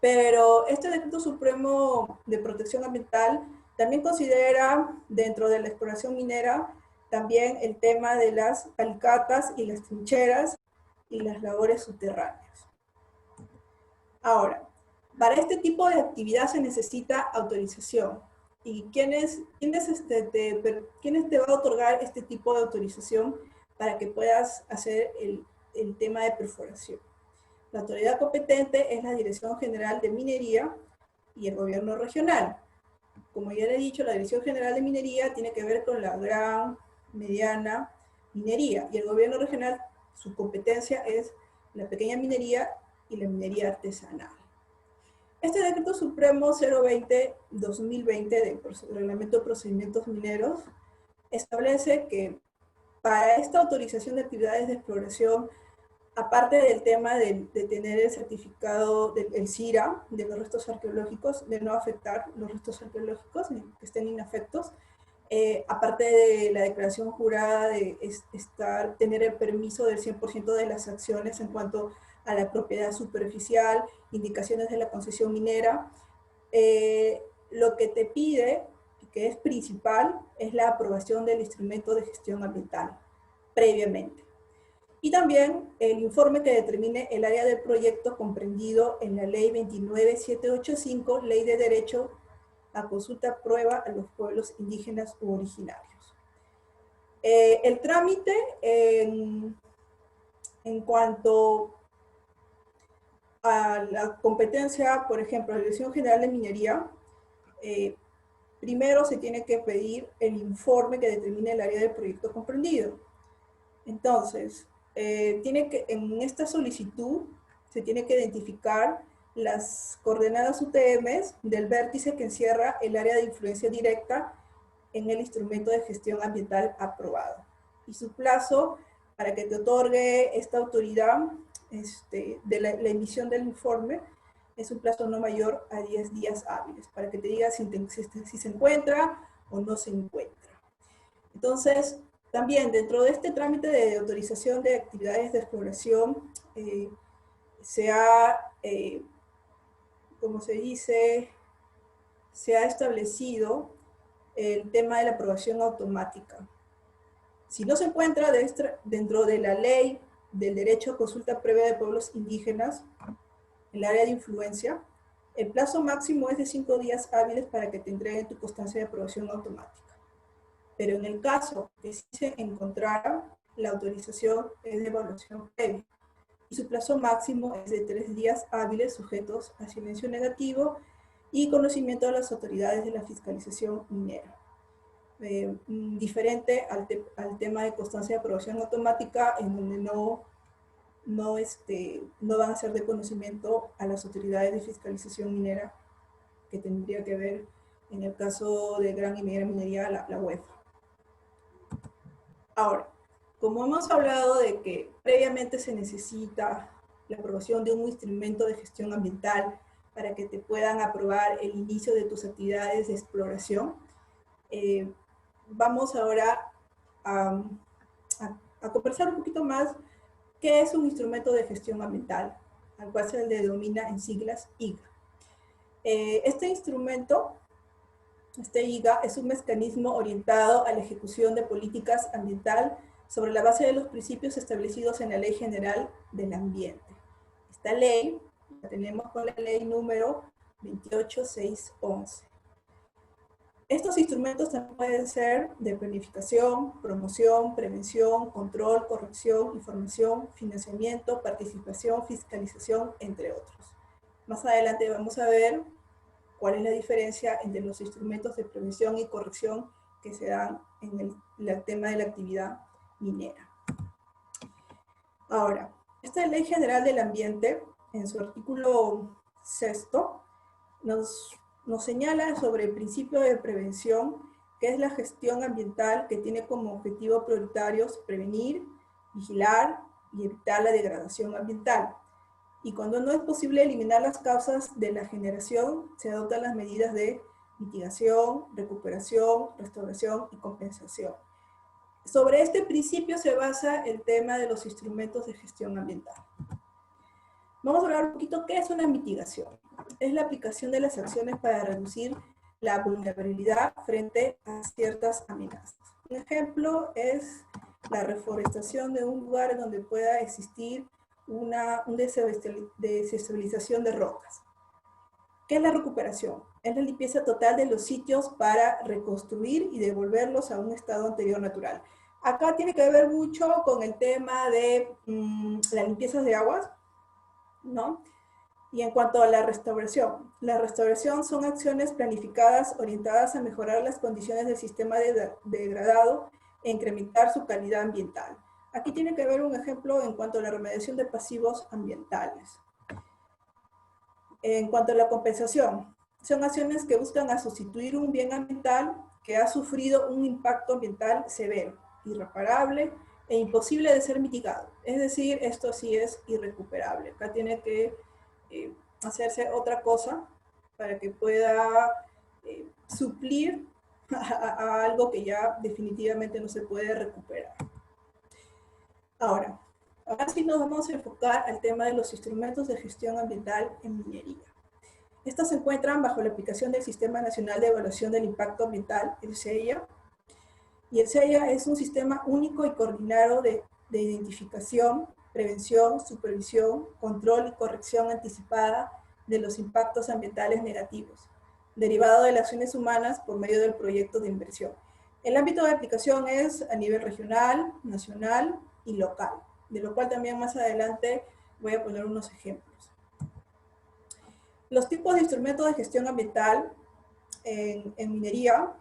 Pero este Decreto Supremo de Protección Ambiental también considera, dentro de la exploración minera, también el tema de las calicatas y las trincheras y las labores subterráneas. Ahora, para este tipo de actividad se necesita autorización. ¿Y quién te va a otorgar este tipo de autorización para que puedas hacer el tema de perforación? La autoridad competente es la Dirección General de Minería y el gobierno regional. Como ya le he dicho, la Dirección General de Minería tiene que ver con la gran, mediana minería, y el gobierno regional, su competencia es la pequeña minería y la minería artesanal. Este Decreto Supremo 020-2020 del Reglamento de Procedimientos Mineros establece que para esta autorización de actividades de exploración, aparte del tema de tener el certificado del CIRA, de los restos arqueológicos, de no afectar los restos arqueológicos, que estén inafectos, aparte de la declaración jurada de tener el permiso del 100% de las acciones en cuanto a la propiedad superficial, indicaciones de la concesión minera, lo que te pide, que es principal, es la aprobación del instrumento de gestión ambiental previamente. Y también el informe que determine el área del proyecto comprendido en la Ley 29785, Ley de Derecho a Consulta Prueba a los Pueblos Indígenas u Originarios. El trámite en cuanto a la competencia, por ejemplo, la Dirección General de Minería, primero se tiene que pedir el informe que determine el área del proyecto comprendido. Entonces, en esta solicitud se tiene que identificar las coordenadas UTM del vértice que encierra el área de influencia directa en el instrumento de gestión ambiental aprobado. Y su plazo para que te otorgue esta autoridad de la emisión del informe es un plazo no mayor a 10 días hábiles, para que te diga si se encuentra o no se encuentra. Entonces, también dentro de este trámite de autorización de actividades de exploración, se ha, como se dice, se ha establecido el tema de la aprobación automática. Si no se encuentra dentro de la ley del derecho a consulta previa de pueblos indígenas, el área de influencia, el plazo máximo es de 5 días hábiles para que te entreguen tu constancia de aprobación automática. Pero en el caso que sí se encontrara, la autorización es de evaluación previa y su plazo máximo es de 3 días hábiles sujetos a silencio negativo y conocimiento de las autoridades de la fiscalización minera. Diferente al tema de constancia de aprobación automática, en donde no van a ser de conocimiento a las autoridades de fiscalización minera, que tendría que ver en el caso de gran y mediana minería, la UEFA. Ahora, como hemos hablado de que previamente se necesita la aprobación de un instrumento de gestión ambiental para que te puedan aprobar el inicio de tus actividades de exploración, vamos ahora a conversar un poquito más qué es un instrumento de gestión ambiental, al cual se le denomina en siglas IGA. Este instrumento, IGA, es un mecanismo orientado a la ejecución de políticas ambientales sobre la base de los principios establecidos en la Ley General del Ambiente. Esta ley la tenemos con la ley número 28611. Estos instrumentos también pueden ser de planificación, promoción, prevención, control, corrección, información, financiamiento, participación, fiscalización, entre otros. Más adelante vamos a ver cuál es la diferencia entre los instrumentos de prevención y corrección que se dan en el tema de la actividad minera. Ahora, esta Ley General del Ambiente, en su artículo 6º, nos señala sobre el principio de prevención, que es la gestión ambiental que tiene como objetivo prioritarios prevenir, vigilar y evitar la degradación ambiental. Y cuando no es posible eliminar las causas de la generación, se adoptan las medidas de mitigación, recuperación, restauración y compensación. Sobre este principio se basa el tema de los instrumentos de gestión ambiental. Vamos a hablar un poquito qué es una mitigación. Es la aplicación de las acciones para reducir la vulnerabilidad frente a ciertas amenazas. Un ejemplo es la reforestación de un lugar donde pueda existir una desestabilización de rocas. ¿Qué es la recuperación? Es la limpieza total de los sitios para reconstruir y devolverlos a un estado anterior natural. Acá tiene que ver mucho con el tema de las limpiezas de aguas, ¿no? Y en cuanto a la restauración son acciones planificadas orientadas a mejorar las condiciones del sistema degradado e incrementar su calidad ambiental. Aquí tiene que ver un ejemplo en cuanto a la remediación de pasivos ambientales. En cuanto a la compensación, son acciones que buscan a sustituir un bien ambiental que ha sufrido un impacto ambiental severo, irreparable e imposible de ser mitigado. Es decir, esto sí es irrecuperable. Acá tiene que hacerse otra cosa para que pueda suplir a algo que ya definitivamente no se puede recuperar. Ahora sí nos vamos a enfocar al tema de los instrumentos de gestión ambiental en minería. Estos se encuentran bajo la aplicación del Sistema Nacional de Evaluación del Impacto Ambiental, el SEIA, y el SEIA es un sistema único y coordinado de identificación, prevención, supervisión, control y corrección anticipada de los impactos ambientales negativos, derivado de las acciones humanas por medio del proyecto de inversión. El ámbito de aplicación es a nivel regional, nacional y local, de lo cual también más adelante voy a poner unos ejemplos. Los tipos de instrumentos de gestión ambiental en minería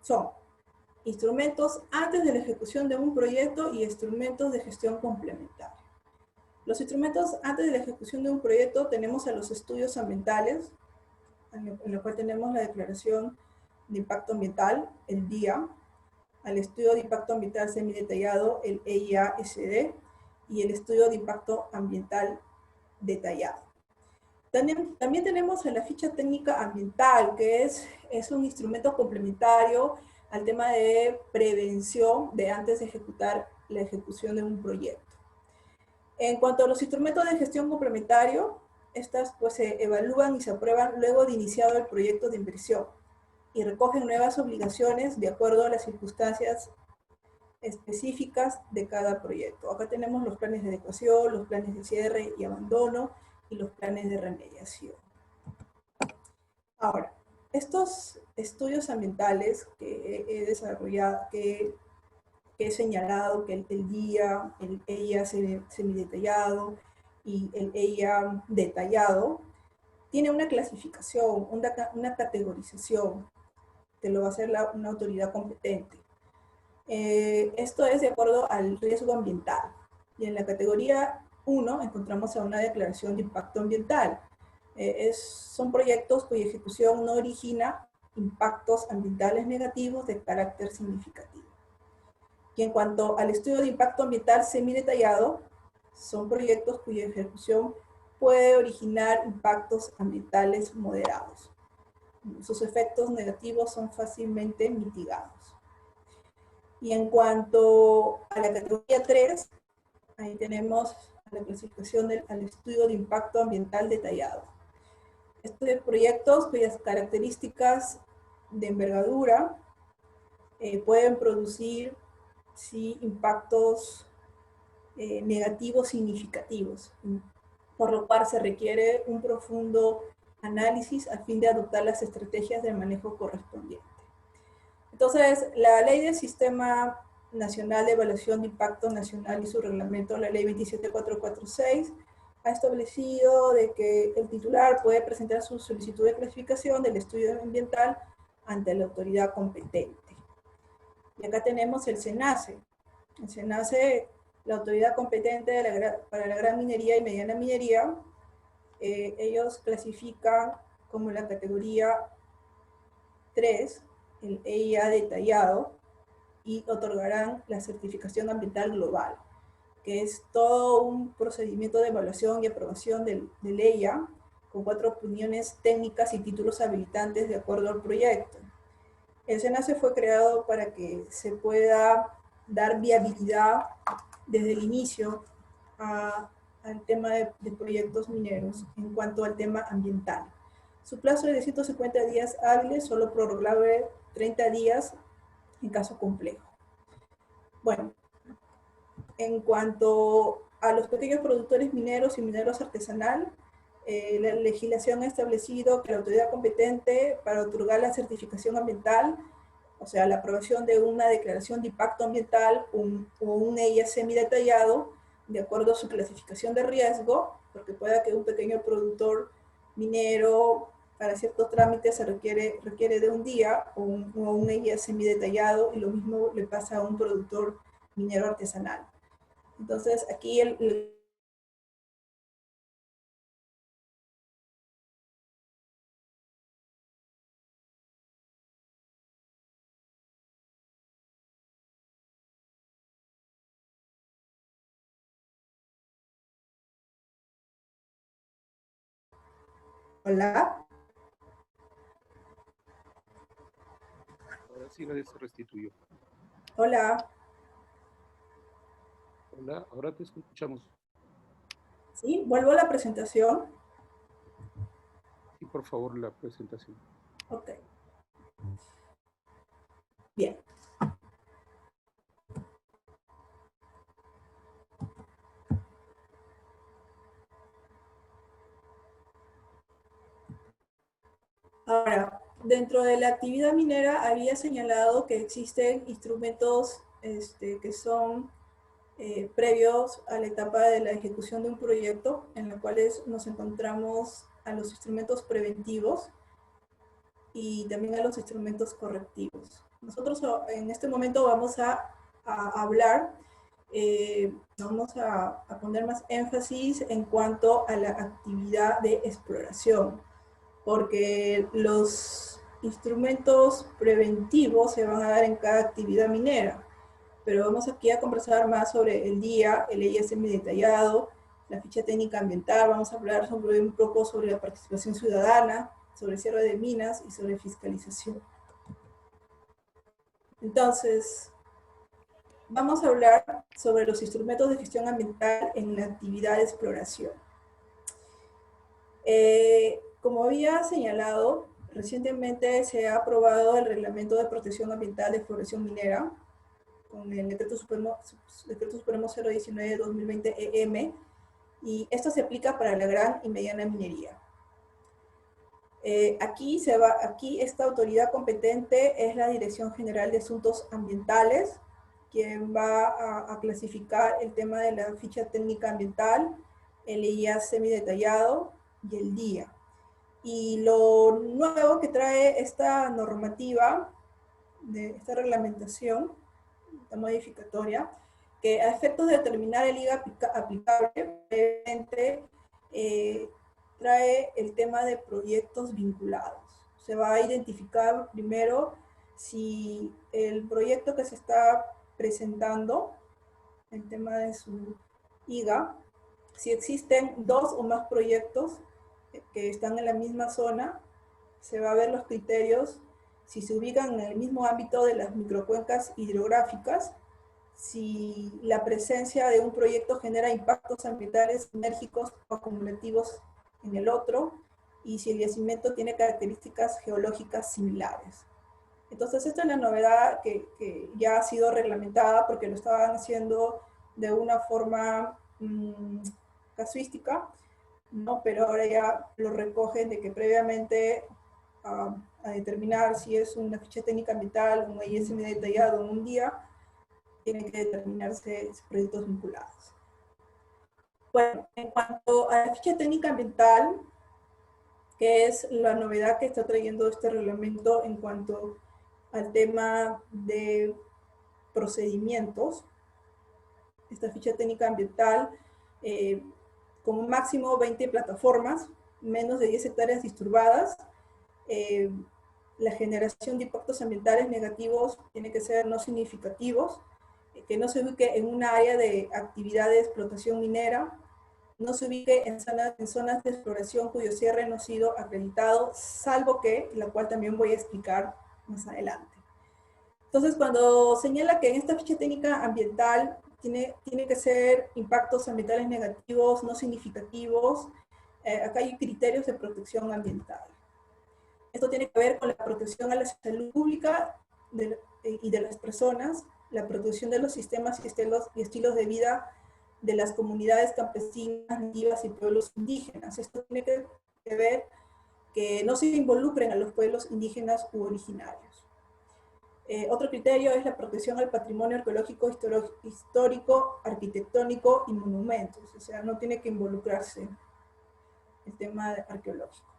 son instrumentos antes de la ejecución de un proyecto y instrumentos de gestión complementaria. Los instrumentos antes de la ejecución de un proyecto tenemos a los estudios ambientales, en los cuales tenemos la declaración de impacto ambiental, el DIA, al estudio de impacto ambiental semidetallado, el EIA-SD, y el estudio de impacto ambiental detallado. También tenemos la ficha técnica ambiental, que es un instrumento complementario al tema de prevención de antes de ejecutar la ejecución de un proyecto. En cuanto a los instrumentos de gestión complementario, estas pues se evalúan y se aprueban luego de iniciado el proyecto de inversión y recogen nuevas obligaciones de acuerdo a las circunstancias específicas de cada proyecto. Acá tenemos los planes de adecuación, los planes de cierre y abandono y los planes de remediación. Ahora, estos estudios ambientales que he desarrollado, que he señalado, que el DIA, el EIA semidetallado y el EIA detallado, tiene una clasificación, una categorización, que lo va a hacer una autoridad competente. Esto es de acuerdo al riesgo ambiental. Y en la categoría 1 encontramos a una declaración de impacto ambiental. Son proyectos cuya ejecución no origina impactos ambientales negativos de carácter significativo. Y en cuanto al estudio de impacto ambiental semidetallado, son proyectos cuya ejecución puede originar impactos ambientales moderados. Sus efectos negativos son fácilmente mitigados. Y en cuanto a la categoría 3, ahí tenemos la clasificación al estudio de impacto ambiental detallado. Estos proyectos cuyas características de envergadura pueden producir impactos negativos significativos, por lo cual se requiere un profundo análisis a fin de adoptar las estrategias de manejo correspondiente. Entonces, la Ley del Sistema Nacional de Evaluación de Impacto Nacional y su reglamento, la Ley 27446, ha establecido de que el titular puede presentar su solicitud de clasificación del estudio ambiental ante la autoridad competente. Y acá tenemos el SENACE. El SENACE, la autoridad competente para la gran minería y mediana minería, ellos clasifican como la categoría 3, el EIA detallado, y otorgarán la certificación ambiental global, que es todo un procedimiento de evaluación y aprobación del EIA, con 4 opiniones técnicas y títulos habilitantes de acuerdo al proyecto. El SENACE fue creado para que se pueda dar viabilidad desde el inicio a al tema de proyectos mineros en cuanto al tema ambiental. Su plazo es de 150 días hábiles, solo prorrogable 30 días en caso complejo. Bueno, en cuanto a los pequeños productores mineros y mineros artesanal, la legislación ha establecido que la autoridad competente para otorgar la certificación ambiental, o sea, la aprobación de una declaración de impacto ambiental o un EIA semidetallado, de acuerdo a su clasificación de riesgo, porque pueda que un pequeño productor minero para ciertos trámites se requiere de un día o un EIA semidetallado, y lo mismo le pasa a un productor minero artesanal. Entonces, aquí hola. Ahora sí nadie se restituyó. Hola. Hola, ahora te escuchamos. Sí, vuelvo a la presentación. Sí, por favor, la presentación. Ok. Bien. Ahora, dentro de la actividad minera había señalado que existen instrumentos que son previos a la etapa de la ejecución de un proyecto, en los cuales nos encontramos a los instrumentos preventivos y también a los instrumentos correctivos. Nosotros en este momento vamos a hablar, vamos a poner más énfasis en cuanto a la actividad de exploración, porque los instrumentos preventivos se van a dar en cada actividad minera, pero vamos aquí a conversar más sobre el día, el EISM detallado, la ficha técnica ambiental, vamos a hablar un poco sobre la participación ciudadana, sobre cierre de minas y sobre fiscalización. Entonces, vamos a hablar sobre los instrumentos de gestión ambiental en la actividad de exploración. Como había señalado, recientemente se ha aprobado el Reglamento de Protección Ambiental de Exploración Minera, con el Decreto Supremo 019-2020-EM, y esto se aplica para la gran y mediana minería. Aquí esta autoridad competente es la Dirección General de Asuntos Ambientales, quien va a clasificar el tema de la ficha técnica ambiental, el EIA semidetallado y el DIA. Y lo nuevo que trae esta normativa, esta reglamentación, esta modificatoria, que a efectos de determinar el IGA aplicable, previamente trae el tema de proyectos vinculados. Se va a identificar primero si el proyecto que se está presentando, el tema de su IGA, si existen 2 o más proyectos que están en la misma zona, se va a ver los criterios, si se ubican en el mismo ámbito de las microcuencas hidrográficas, si la presencia de un proyecto genera impactos ambientales sinérgicos o acumulativos en el otro, y si el yacimiento tiene características geológicas similares. Entonces, esta es la novedad que ya ha sido reglamentada, porque lo estaban haciendo de una forma casuística, ¿no? Pero ahora ya lo recogen de que previamente a determinar si es una ficha técnica ambiental, un ISM detallado en un día, tienen que determinarse proyectos vinculados. Bueno, en cuanto a la ficha técnica ambiental, que es la novedad que está trayendo este reglamento en cuanto al tema de procedimientos, esta ficha técnica ambiental, como máximo 20 plataformas, menos de 10 hectáreas disturbadas, la generación de impactos ambientales negativos tiene que ser no significativos, que no se ubique en una área de actividad de explotación minera, no se ubique en zonas de exploración cuyo cierre no ha sido acreditado, salvo que, la cual también voy a explicar más adelante. Entonces, cuando señala que en esta ficha técnica ambiental tiene que ser impactos ambientales negativos, no significativos, acá hay criterios de protección ambiental. Esto tiene que ver con la protección a la salud pública y de las personas, la protección de los sistemas y estilos de vida de las comunidades campesinas, nativas y pueblos indígenas. Esto tiene que ver que no se involucren a los pueblos indígenas u originarios. Otro criterio es la protección al patrimonio arqueológico, histórico, arquitectónico y monumentos. O sea, no tiene que involucrarse el tema arqueológico.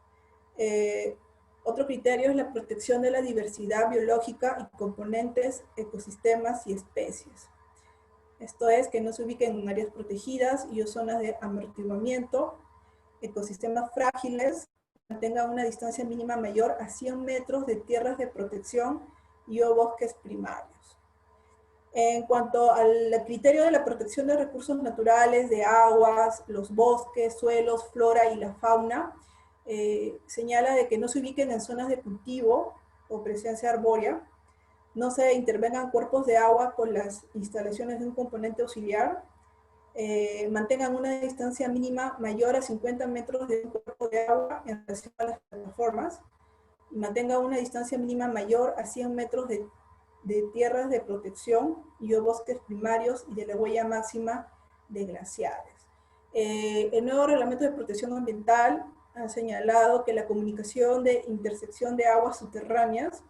Otro criterio es la protección de la diversidad biológica y componentes, ecosistemas y especies. Esto es que no se ubiquen en áreas protegidas y o zonas de amortiguamiento, ecosistemas frágiles, mantengan una distancia mínima mayor a 100 metros de tierras de protección y o bosques primarios. En cuanto al criterio de la protección de recursos naturales, de aguas, los bosques, suelos, flora y la fauna, señala de que no se ubiquen en zonas de cultivo o presencia arbórea, no se intervengan cuerpos de agua con las instalaciones de un componente auxiliar, mantengan una distancia mínima mayor a 50 metros de un cuerpo de agua en relación a las plataformas, y mantengan una distancia mínima mayor a 100 metros de tierras de protección y o bosques primarios y de la huella máxima de glaciares. El nuevo reglamento de protección ambiental ha señalado que la comunicación de intersección de aguas subterráneas,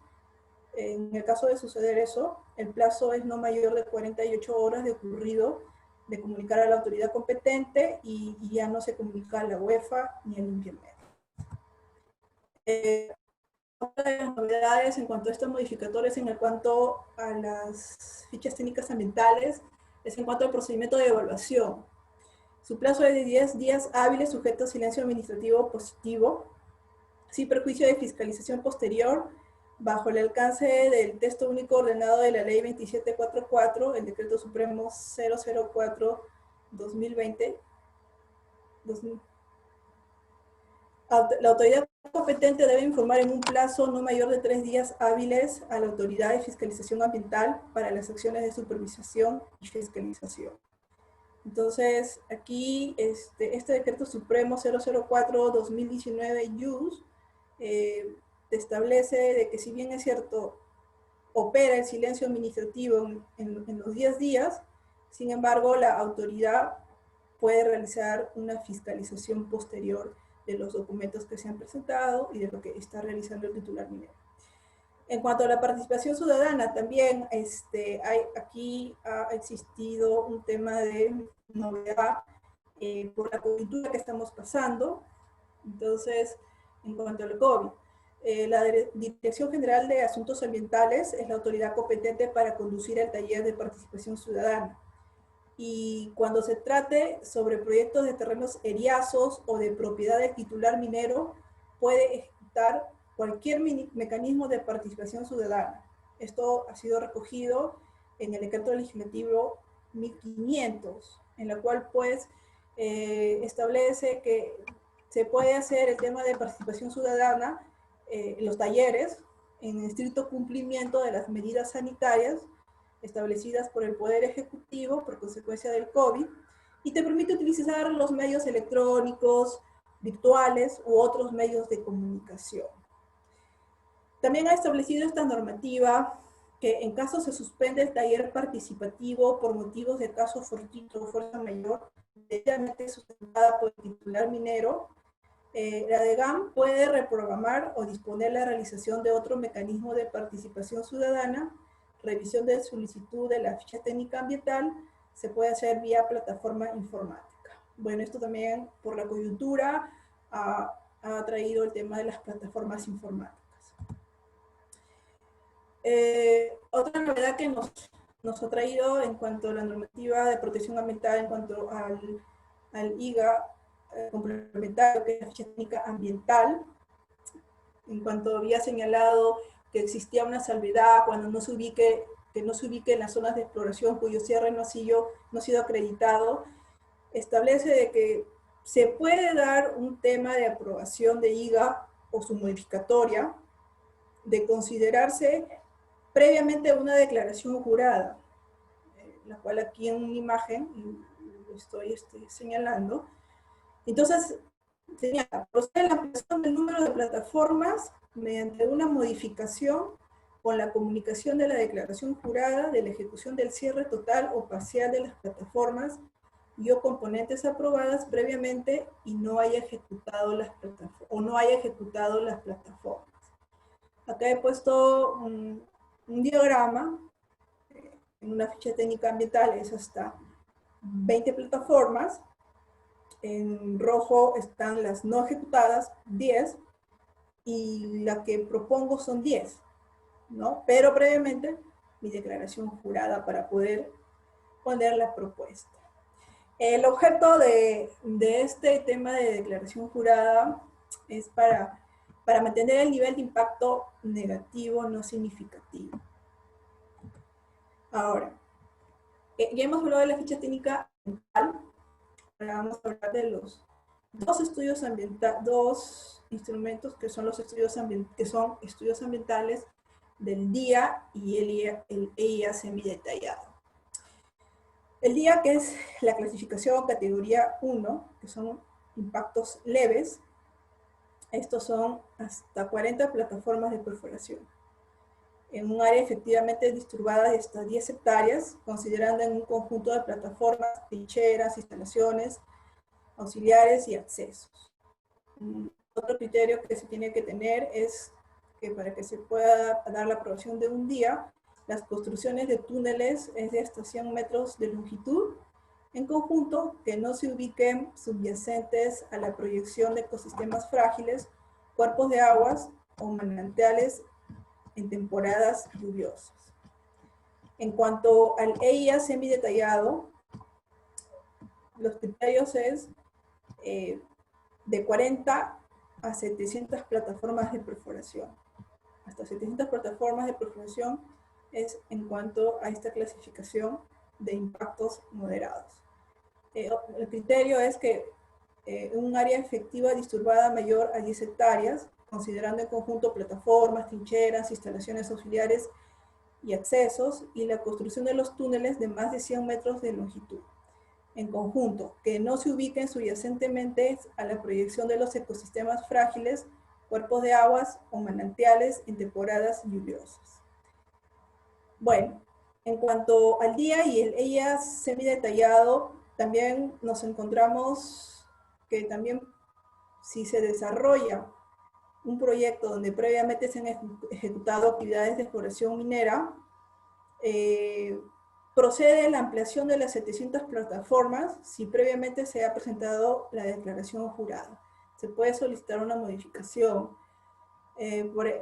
en el caso de suceder eso, el plazo es no mayor de 48 horas de ocurrido, de comunicar a la autoridad competente y ya no se comunica a la UEFA ni al Inviamed. Otra de las novedades en cuanto a estos modificadores en cuanto a las fichas técnicas ambientales es en cuanto al procedimiento de evaluación. Su plazo es de 10 días hábiles sujeto a silencio administrativo positivo, sin perjuicio de fiscalización posterior, bajo el alcance del texto único ordenado de la Ley 2744, el Decreto Supremo 004-2020. La autoridad competente debe informar en un plazo no mayor de 3 días hábiles a la autoridad de fiscalización ambiental para las acciones de supervisación y fiscalización. Entonces, aquí este Decreto Supremo 004-2019 establece de que si bien es cierto, opera el silencio administrativo en los 10 días, sin embargo, la autoridad puede realizar una fiscalización posterior de los documentos que se han presentado y de lo que está realizando el titular minero. En cuanto a la participación ciudadana, también aquí ha existido un tema de novedad por la coyuntura que estamos pasando. Entonces, en cuanto al COVID, la Dirección General de Asuntos Ambientales es la autoridad competente para conducir el taller de participación ciudadana. Y cuando se trate sobre proyectos de terrenos eriazos o de propiedad del titular minero, puede ejecutar cualquier mecanismo de participación ciudadana. Esto ha sido recogido en el Decreto Legislativo 1500, en la cual pues establece que se puede hacer el tema de participación ciudadana en los talleres en estricto cumplimiento de las medidas sanitarias establecidas por el Poder Ejecutivo por consecuencia del COVID, y te permite utilizar los medios electrónicos, virtuales u otros medios de comunicación. También ha establecido esta normativa que en caso se suspende el taller participativo por motivos de caso fortuito o fuerza mayor, debidamente sustentada por el titular minero, la DGAM puede reprogramar o disponer la realización de otro mecanismo de participación ciudadana. Revisión de solicitud de la ficha técnica ambiental se puede hacer vía plataforma informática. Bueno, esto también por la coyuntura ha traído el tema de las plataformas informáticas. Otra novedad que nos ha traído en cuanto a la normativa de protección ambiental, en cuanto al IGA complementario, que es la ficha técnica ambiental, en cuanto había señalado que existía una salvedad cuando no se ubique en las zonas de exploración cuyo cierre no ha sido acreditado, establece de que se puede dar un tema de aprobación de IGA o su modificatoria, de considerarse previamente una declaración jurada, la cual aquí en una imagen lo estoy señalando. Entonces, señala, procede la ampliación del número de plataformas mediante una modificación con la comunicación de la declaración jurada de la ejecución del cierre total o parcial de las plataformas y o componentes aprobadas previamente y no haya ejecutado las plataformas. Acá he puesto un diagrama en una ficha técnica ambiental, es hasta 20 plataformas. En rojo están las no ejecutadas, 10, y la que propongo son 10, ¿no? Pero previamente mi declaración jurada para poder poner la propuesta. El objeto de este tema de declaración jurada es para mantener el nivel de impacto negativo no significativo. Ahora, ya hemos hablado de la ficha técnica ambiental. Ahora vamos a hablar de los dos instrumentos que son los estudios ambientales del DIA y el EIA semidetallado. El DIA, que es la clasificación categoría 1, que son impactos leves. Estos son hasta 40 plataformas de perforación en un área efectivamente disturbada de hasta 10 hectáreas, considerando en un conjunto de plataformas, trincheras, instalaciones, auxiliares y accesos. Otro criterio que se tiene que tener es que para que se pueda dar la aprobación de un DIA, las construcciones de túneles es de hasta 100 metros de longitud, en conjunto que no se ubiquen subyacentes a la proyección de ecosistemas frágiles, cuerpos de aguas o manantiales en temporadas lluviosas. En cuanto al EIA semidetallado, los criterios es de 40 a 700 plataformas de perforación. Hasta 700 plataformas de perforación es en cuanto a esta clasificación de impactos moderados. El criterio es que un área efectiva disturbada mayor a 10 hectáreas, considerando en conjunto plataformas, trincheras, instalaciones auxiliares y accesos, y la construcción de los túneles de más de 100 metros de longitud. En conjunto, que no se ubiquen subyacentemente a la proyección de los ecosistemas frágiles, cuerpos de aguas o manantiales en temporadas lluviosas. Bueno, en cuanto al DIA y el EIA semidetallado, también nos encontramos que también si se desarrolla un proyecto donde previamente se han ejecutado actividades de exploración minera, procede la ampliación de las 700 plataformas si previamente se ha presentado la declaración jurada. Se puede solicitar una modificación.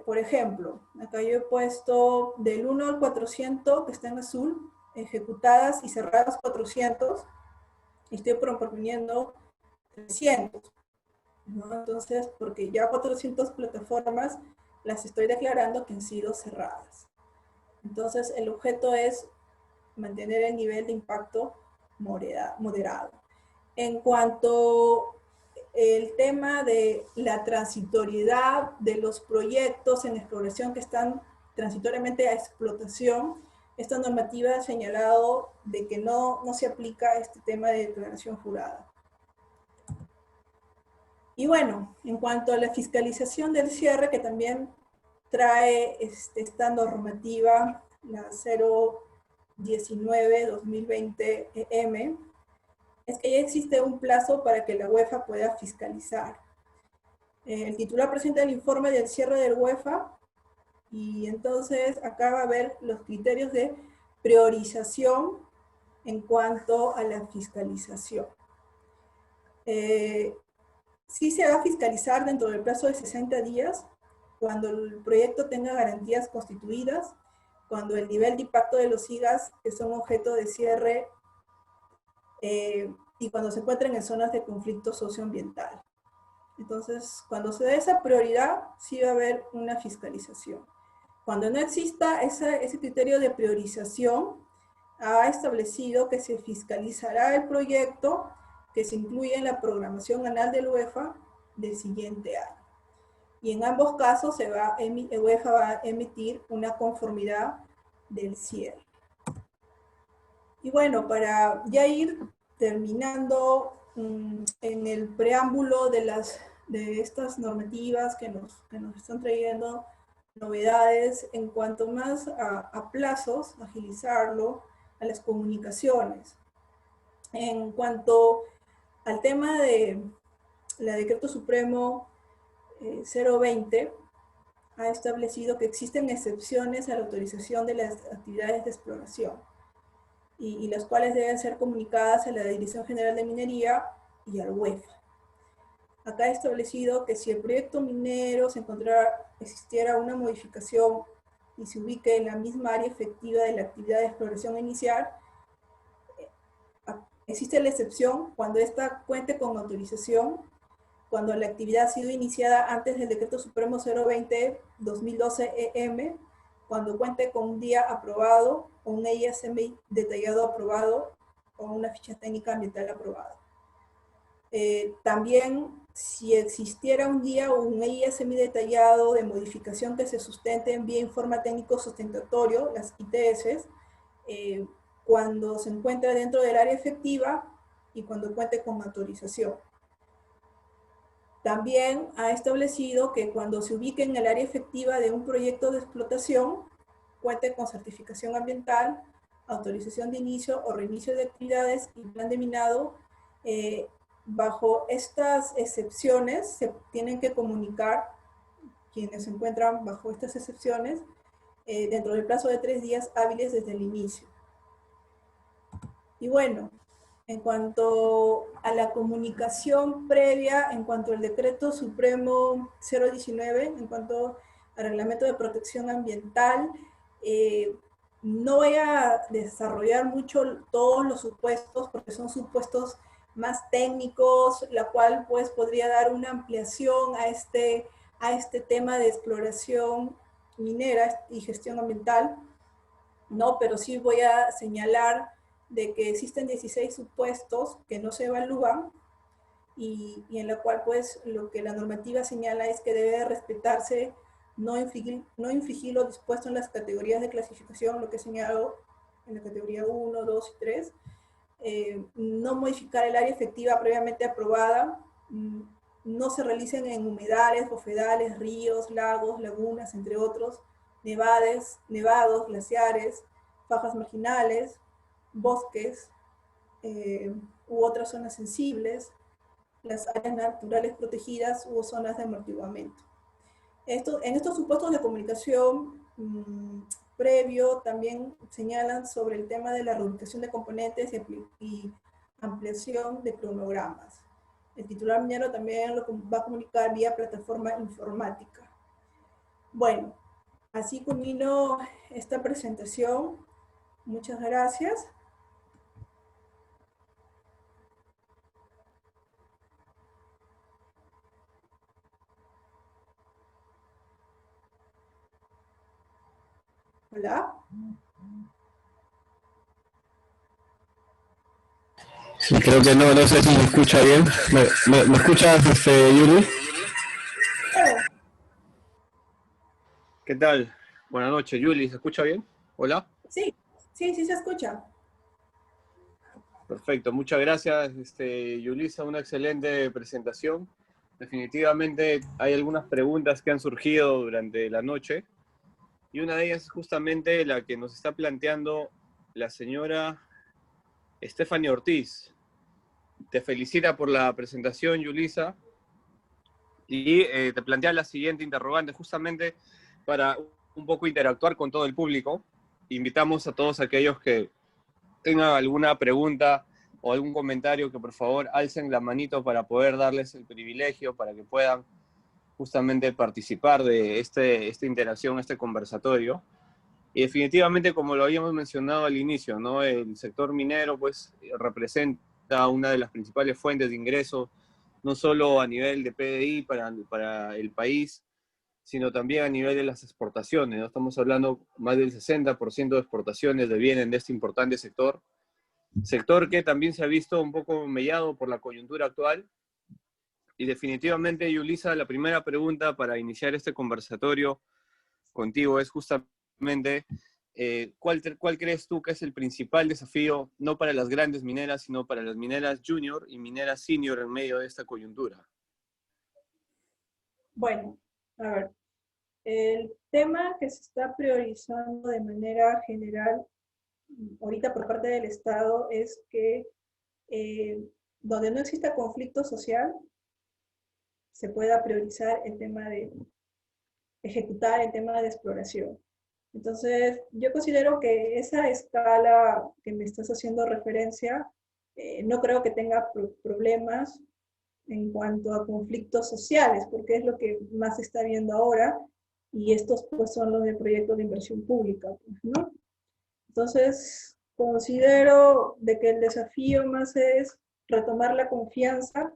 Por ejemplo, acá yo he puesto del 1 al 400, que está en azul, ejecutadas y cerradas 400, y estoy proponiendo 300. ¿no? Entonces, porque ya 400 plataformas las estoy declarando que han sido cerradas. Entonces, el objeto es mantener el nivel de impacto moderado. En cuanto al tema de la transitoriedad de los proyectos en exploración que están transitoriamente a explotación, esta normativa ha señalado de que no se aplica este tema de declaración jurada. Y bueno, en cuanto a la fiscalización del cierre, que también trae esta normativa, la 019-2020-EM, es que ya existe un plazo para que la UEFA pueda fiscalizar. El titular presenta el informe del cierre del UEFA y entonces acá va a ver los criterios de priorización en cuanto a la fiscalización. Sí se va a fiscalizar dentro del plazo de 60 días, cuando el proyecto tenga garantías constituidas, cuando el nivel de impacto de los IGAS, que son objeto de cierre, y cuando se encuentren en zonas de conflicto socioambiental. Entonces, cuando se da esa prioridad, sí va a haber una fiscalización. Cuando no exista ese criterio de priorización, ha establecido que se fiscalizará el proyecto que se incluye en la programación anual del UEFA del siguiente año. y en ambos casos UEFA va a emitir una conformidad del cierre. Y bueno, para ya ir terminando en el preámbulo de estas normativas que nos están trayendo novedades en cuanto más a plazos, agilizarlo, a las comunicaciones. En cuanto al tema de la Decreto Supremo 020, ha establecido que existen excepciones a la autorización de las actividades de exploración y las cuales deben ser comunicadas a la Dirección General de Minería y al UEFA. Acá he establecido que si el proyecto minero existiera una modificación y se ubique en la misma área efectiva de la actividad de exploración inicial, existe la excepción cuando ésta cuente con autorización, cuando la actividad ha sido iniciada antes del Decreto Supremo 020-2012-EM, cuando cuente con un día aprobado, o un EISM detallado aprobado, o una ficha técnica ambiental aprobada. También, si existiera un guía o un EISM detallado de modificación que se sustente en vía informe técnico sustentatorio, las ITS, cuando se encuentre dentro del área efectiva y cuando cuente con autorización. También ha establecido que cuando se ubique en el área efectiva de un proyecto de explotación, cuente con certificación ambiental, autorización de inicio o reinicio de actividades y plan de minado. Bajo estas excepciones se tienen que comunicar quienes se encuentran bajo estas excepciones dentro del plazo de 3 días hábiles desde el inicio. Y bueno, en cuanto a la comunicación previa, en cuanto al Decreto Supremo 019, en cuanto al Reglamento de Protección Ambiental, no voy a desarrollar mucho todos los supuestos, porque son supuestos más técnicos, la cual pues podría dar una ampliación a este tema de exploración minera y gestión ambiental, ¿no? Pero sí voy a señalar de que existen 16 supuestos que no se evalúan y en la cual pues lo que la normativa señala es que debe respetarse no infringir lo dispuesto en las categorías de clasificación, lo que he señalado en la categoría 1, 2 y 3, no modificar el área efectiva previamente aprobada, no se realicen en humedales, bofedales, ríos, lagos, lagunas, entre otros, nevados, glaciares, fajas marginales, bosques u otras zonas sensibles, las áreas naturales protegidas u zonas de amortiguamiento. En estos supuestos de comunicación previo también señalan sobre el tema de la reubicación de componentes y ampliación de cronogramas. El titular minero también lo va a comunicar vía plataforma informática. Bueno, así culmino esta presentación. Muchas gracias. Hola. Sí, creo que no sé si me escucha bien. ¿Me escuchas, Yuri? ¿Qué tal? Buenas noches, Yuli. ¿Se escucha bien? ¿Hola? Sí, sí se escucha. Perfecto, muchas gracias, Yulisa, una excelente presentación. Definitivamente hay algunas preguntas que han surgido durante la noche y una de ellas es justamente la que nos está planteando la señora Stephanie Ortiz. Te felicita por la presentación, Yulisa, y te plantea la siguiente interrogante, justamente para un poco interactuar con todo el público. Invitamos a todos aquellos que tengan alguna pregunta o algún comentario, que por favor alcen la manito para poder darles el privilegio, para que puedan justamente participar de esta interacción, este conversatorio. Y definitivamente, como lo habíamos mencionado al inicio, ¿no? El sector minero pues representa una de las principales fuentes de ingresos, no solo a nivel de PDI para el país, sino también a nivel de las exportaciones, ¿no? Estamos hablando más del 60% de exportaciones vienen de este importante sector que también se ha visto un poco mellado por la coyuntura actual, Y definitivamente, Yulisa, la primera pregunta para iniciar este conversatorio contigo es justamente, ¿cuál crees tú que es el principal desafío, no para las grandes mineras, sino para las mineras junior y mineras senior en medio de esta coyuntura? Bueno, a ver, el tema que se está priorizando de manera general ahorita por parte del Estado es que donde no exista conflicto social, se pueda priorizar el tema de ejecutar el tema de exploración. Entonces, yo considero que esa escala que me estás haciendo referencia, no creo que tenga problemas en cuanto a conflictos sociales, porque es lo que más se está viendo ahora, y estos pues son los de proyectos de inversión pública, pues, ¿no? Entonces, considero de que el desafío más es retomar la confianza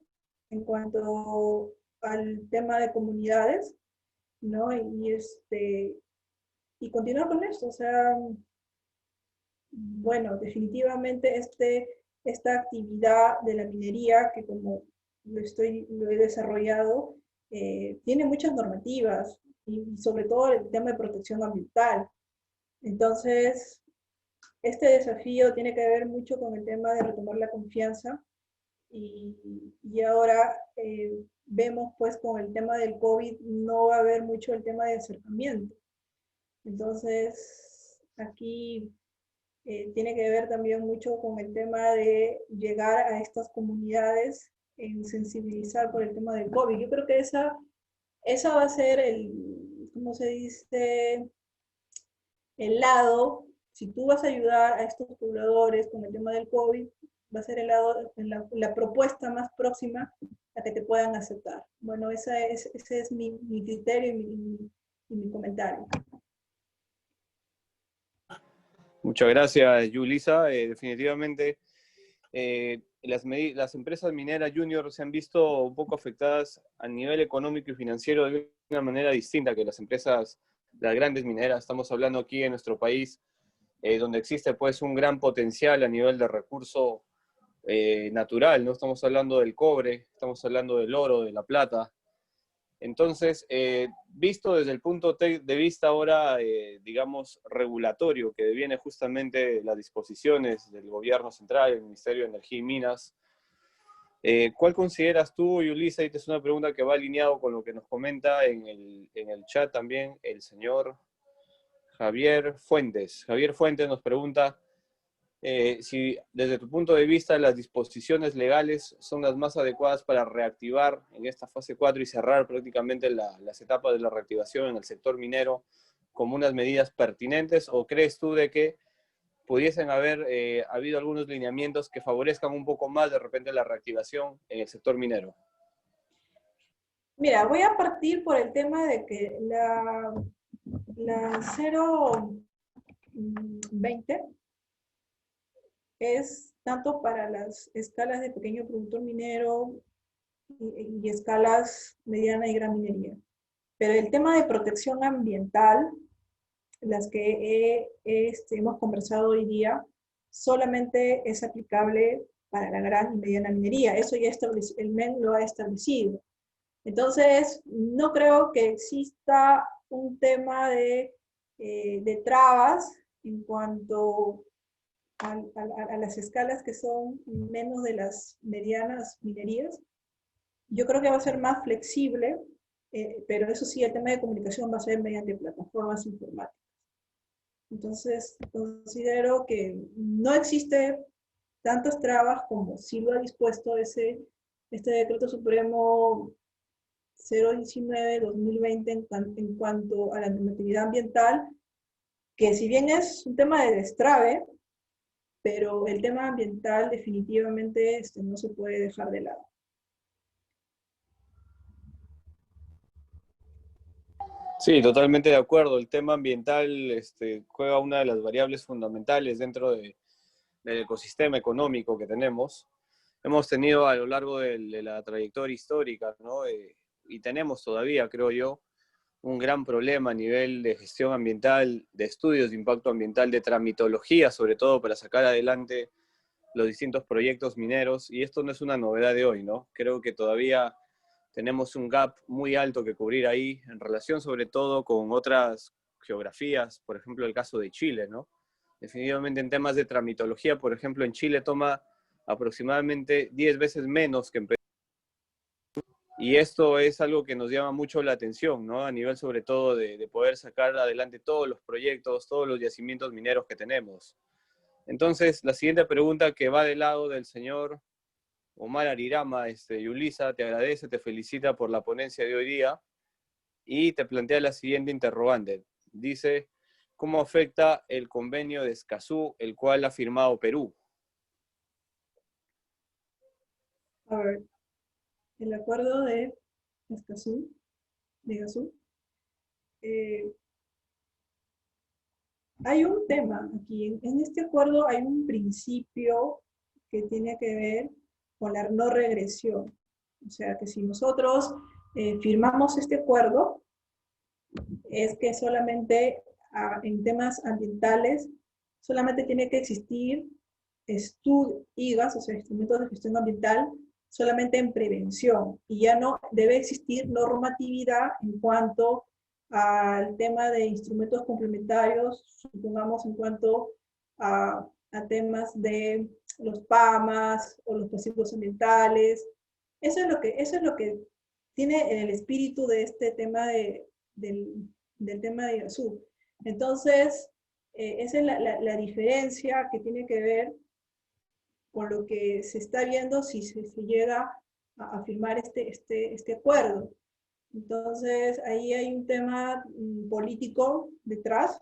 en cuanto al tema de comunidades, ¿no? Y continuar con esto, o sea, bueno, definitivamente esta actividad de la minería, que como lo he desarrollado, tiene muchas normativas y sobre todo el tema de protección ambiental. Entonces, este desafío tiene que ver mucho con el tema de retomar la confianza y ahora vemos pues con el tema del COVID no va a haber mucho el tema de acercamiento. Entonces, aquí tiene que ver también mucho con el tema de llegar a estas comunidades en sensibilizar por el tema del COVID. Yo creo que esa va a ser ¿cómo se dice? El lado, si tú vas a ayudar a estos pobladores con el tema del COVID, va a ser el lado, la propuesta más próxima a que te puedan aceptar. Bueno, ese es mi criterio y mi comentario. Muchas gracias, Yulisa. Definitivamente, las empresas mineras junior se han visto un poco afectadas a nivel económico y financiero de una manera distinta que las empresas, las grandes mineras. Estamos hablando aquí en nuestro país, donde existe pues un gran potencial a nivel de recurso natural, ¿no? Estamos hablando del cobre, estamos hablando del oro, de la plata. Entonces, visto desde el punto de vista ahora, digamos, regulatorio, que deviene justamente las disposiciones del gobierno central, el Ministerio de Energía y Minas, ¿cuál consideras tú, Yulisa? Y esta es una pregunta que va alineado con lo que nos comenta en el chat también el señor Javier Fuentes. Javier Fuentes nos pregunta si desde tu punto de vista las disposiciones legales son las más adecuadas para reactivar en esta fase 4 y cerrar prácticamente las etapas de la reactivación en el sector minero como unas medidas pertinentes, o crees tú de que pudiesen haber habido algunos lineamientos que favorezcan un poco más de repente la reactivación en el sector minero? Mira, voy a partir por el tema de que la 020 es tanto para las escalas de pequeño productor minero y escalas mediana y gran minería. Pero el tema de protección ambiental, las que hemos conversado hoy día, solamente es aplicable para la gran y mediana minería. Eso ya el MEN lo ha establecido. Entonces, no creo que exista un tema de trabas en cuanto a las escalas que son menos de las medianas minerías. Yo creo que va a ser más flexible, pero eso sí, el tema de comunicación va a ser mediante plataformas informáticas. Entonces, considero que no existe tantas trabas como sí lo ha dispuesto este Decreto Supremo 019-2020 en cuanto a la normatividad ambiental, que si bien es un tema de destrave, pero el tema ambiental definitivamente no se puede dejar de lado. Sí, totalmente de acuerdo. El tema ambiental juega una de las variables fundamentales dentro del ecosistema económico que tenemos. Hemos tenido a lo largo de la trayectoria histórica, ¿no? Y tenemos todavía, creo yo, un gran problema a nivel de gestión ambiental, de estudios de impacto ambiental, de tramitología, sobre todo para sacar adelante los distintos proyectos mineros. Y esto no es una novedad de hoy, ¿no? Creo que todavía tenemos un gap muy alto que cubrir ahí, en relación sobre todo con otras geografías, por ejemplo el caso de Chile, ¿no? Definitivamente en temas de tramitología, por ejemplo, en Chile toma aproximadamente 10 veces menos que en Perú. Y esto es algo que nos llama mucho la atención, ¿no? A nivel sobre todo de poder sacar adelante todos los proyectos, todos los yacimientos mineros que tenemos. Entonces, la siguiente pregunta que va del lado del señor Omar Arirama, Yulisa, te agradece, te felicita por la ponencia de hoy día y te plantea la siguiente interrogante. Dice, ¿cómo afecta el convenio de Escazú, el cual ha firmado Perú? A ver, el acuerdo de Escazú, hay un tema aquí. En este acuerdo hay un principio que tiene que ver con la no regresión. O sea, que si nosotros firmamos este acuerdo, es que solamente en temas ambientales, solamente tiene que existir IGAS, o sea, instrumentos de gestión ambiental, solamente en prevención, y ya no debe existir normatividad en cuanto al tema de instrumentos complementarios, supongamos en cuanto a temas de los PAMAS o los pasivos ambientales. Eso es lo que tiene el espíritu de este tema del tema de Irazú. Entonces, esa es la diferencia que tiene que ver con lo que se está viendo si se llega a firmar este acuerdo. Entonces, ahí hay un tema político detrás,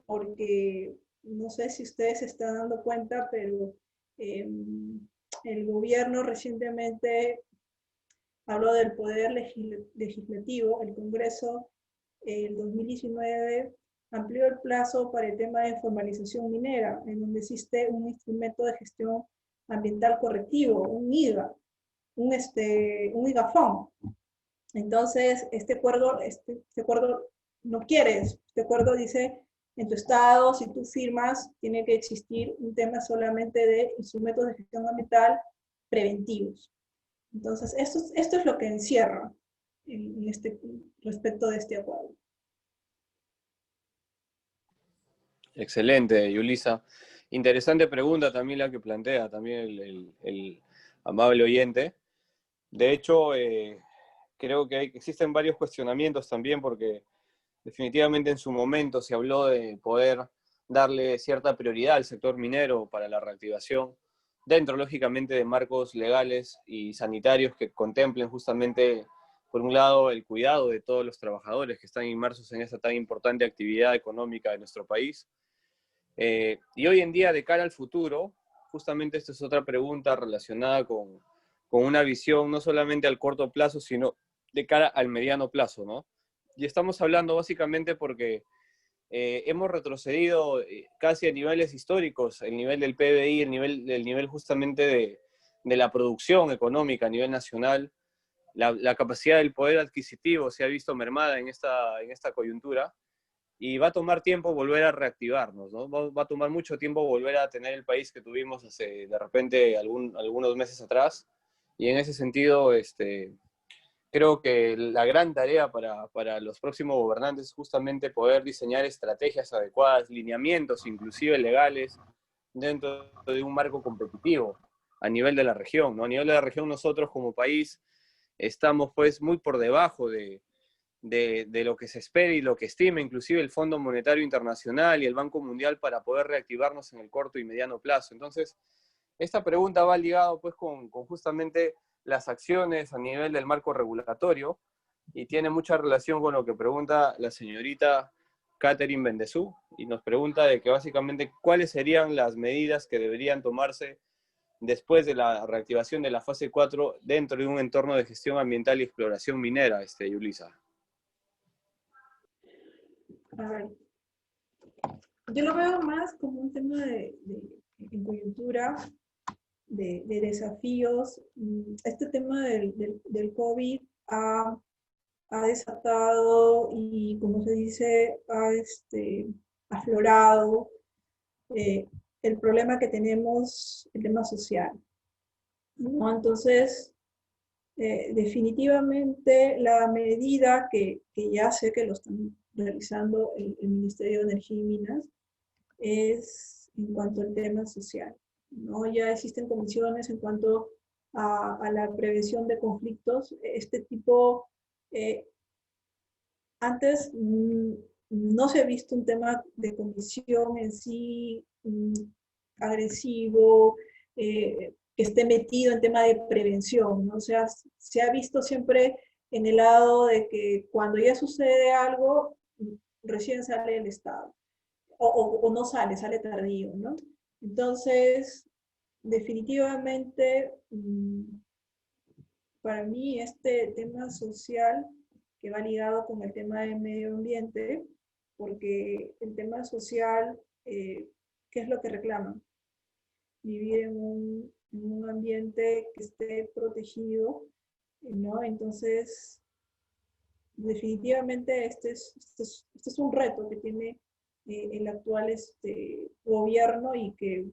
porque no sé si ustedes se están dando cuenta, pero el gobierno recientemente habló del poder legislativo, el Congreso, el 2019 amplió el plazo para el tema de formalización minera, en donde existe un instrumento de gestión ambiental correctivo, un IGA, un IGAFON. Entonces, este acuerdo no quiere eso. Este acuerdo dice, en tu estado, si tú firmas, tiene que existir un tema solamente de instrumentos de gestión ambiental preventivos. Entonces, esto es lo que encierra respecto de este acuerdo. Excelente, Yulisa. Interesante pregunta también la que plantea también el amable oyente. De hecho, creo que existen varios cuestionamientos también porque definitivamente en su momento se habló de poder darle cierta prioridad al sector minero para la reactivación, dentro lógicamente de marcos legales y sanitarios que contemplen justamente, por un lado, el cuidado de todos los trabajadores que están inmersos en esta tan importante actividad económica de nuestro país. Y hoy en día, de cara al futuro, justamente esta es otra pregunta relacionada con una visión no solamente al corto plazo, sino de cara al mediano plazo, ¿no? Y estamos hablando básicamente porque hemos retrocedido casi a niveles históricos, el nivel del PBI, el nivel justamente de la producción económica a nivel nacional, la capacidad del poder adquisitivo se ha visto mermada en esta coyuntura, y va a tomar tiempo volver a reactivarnos, ¿no? Va a tomar mucho tiempo volver a tener el país que tuvimos hace, de repente, algunos meses atrás, y en ese sentido, creo que la gran tarea para los próximos gobernantes es justamente poder diseñar estrategias adecuadas, lineamientos inclusive legales, dentro de un marco competitivo a nivel de la región, ¿no? A nivel de la región nosotros como país estamos pues muy por debajo de lo que se espera y lo que estima inclusive el Fondo Monetario Internacional y el Banco Mundial para poder reactivarnos en el corto y mediano plazo. Entonces, esta pregunta va ligada pues con justamente las acciones a nivel del marco regulatorio y tiene mucha relación con lo que pregunta la señorita Catherine Bendezú, y nos pregunta de que básicamente cuáles serían las medidas que deberían tomarse después de la reactivación de la fase 4 dentro de un entorno de gestión ambiental y exploración minera, Yulisa. A ver, yo lo veo más como un tema en coyuntura, de desafíos. Este tema del COVID ha desatado y, como se dice, ha aflorado el problema que tenemos, el tema social, ¿no? Entonces, Definitivamente la medida que ya sé que lo están realizando el Ministerio de Energía y Minas es en cuanto al tema social, ¿no? Ya existen comisiones en cuanto a la prevención de conflictos. Este tipo, eh, antes no se ha visto un tema de comisión en sí agresivo, que esté metido en tema de prevención, ¿no? O sea, se ha visto siempre en el lado de que cuando ya sucede algo, recién sale el Estado, o no sale, sale tardío, ¿no? Entonces, definitivamente, para mí este tema social que va ligado con el tema del medio ambiente, porque el tema social, ¿qué es lo que reclaman? Vivir en un ambiente que esté protegido, ¿no? Entonces, definitivamente este es un reto que tiene el actual gobierno y que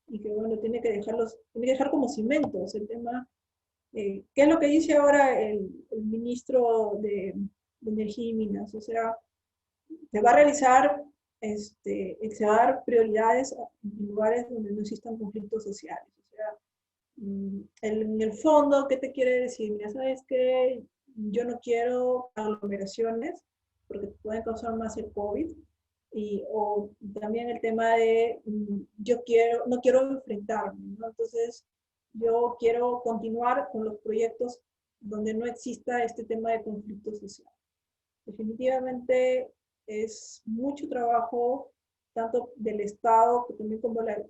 bueno, tiene que dejar como cimentos el tema. ¿Qué es lo que dice ahora el ministro de Energía y Minas? O sea, se va a realizar, se va a dar prioridades en lugares donde no existan conflictos sociales. O sea, en el fondo, ¿qué te quiere decir? Mira, ¿sabes qué? Yo no quiero aglomeraciones porque pueden causar más el COVID. O también el tema de no quiero enfrentarme, ¿no? Entonces, yo quiero continuar con los proyectos donde no exista este tema de conflicto social. Definitivamente es mucho trabajo, tanto del Estado también como la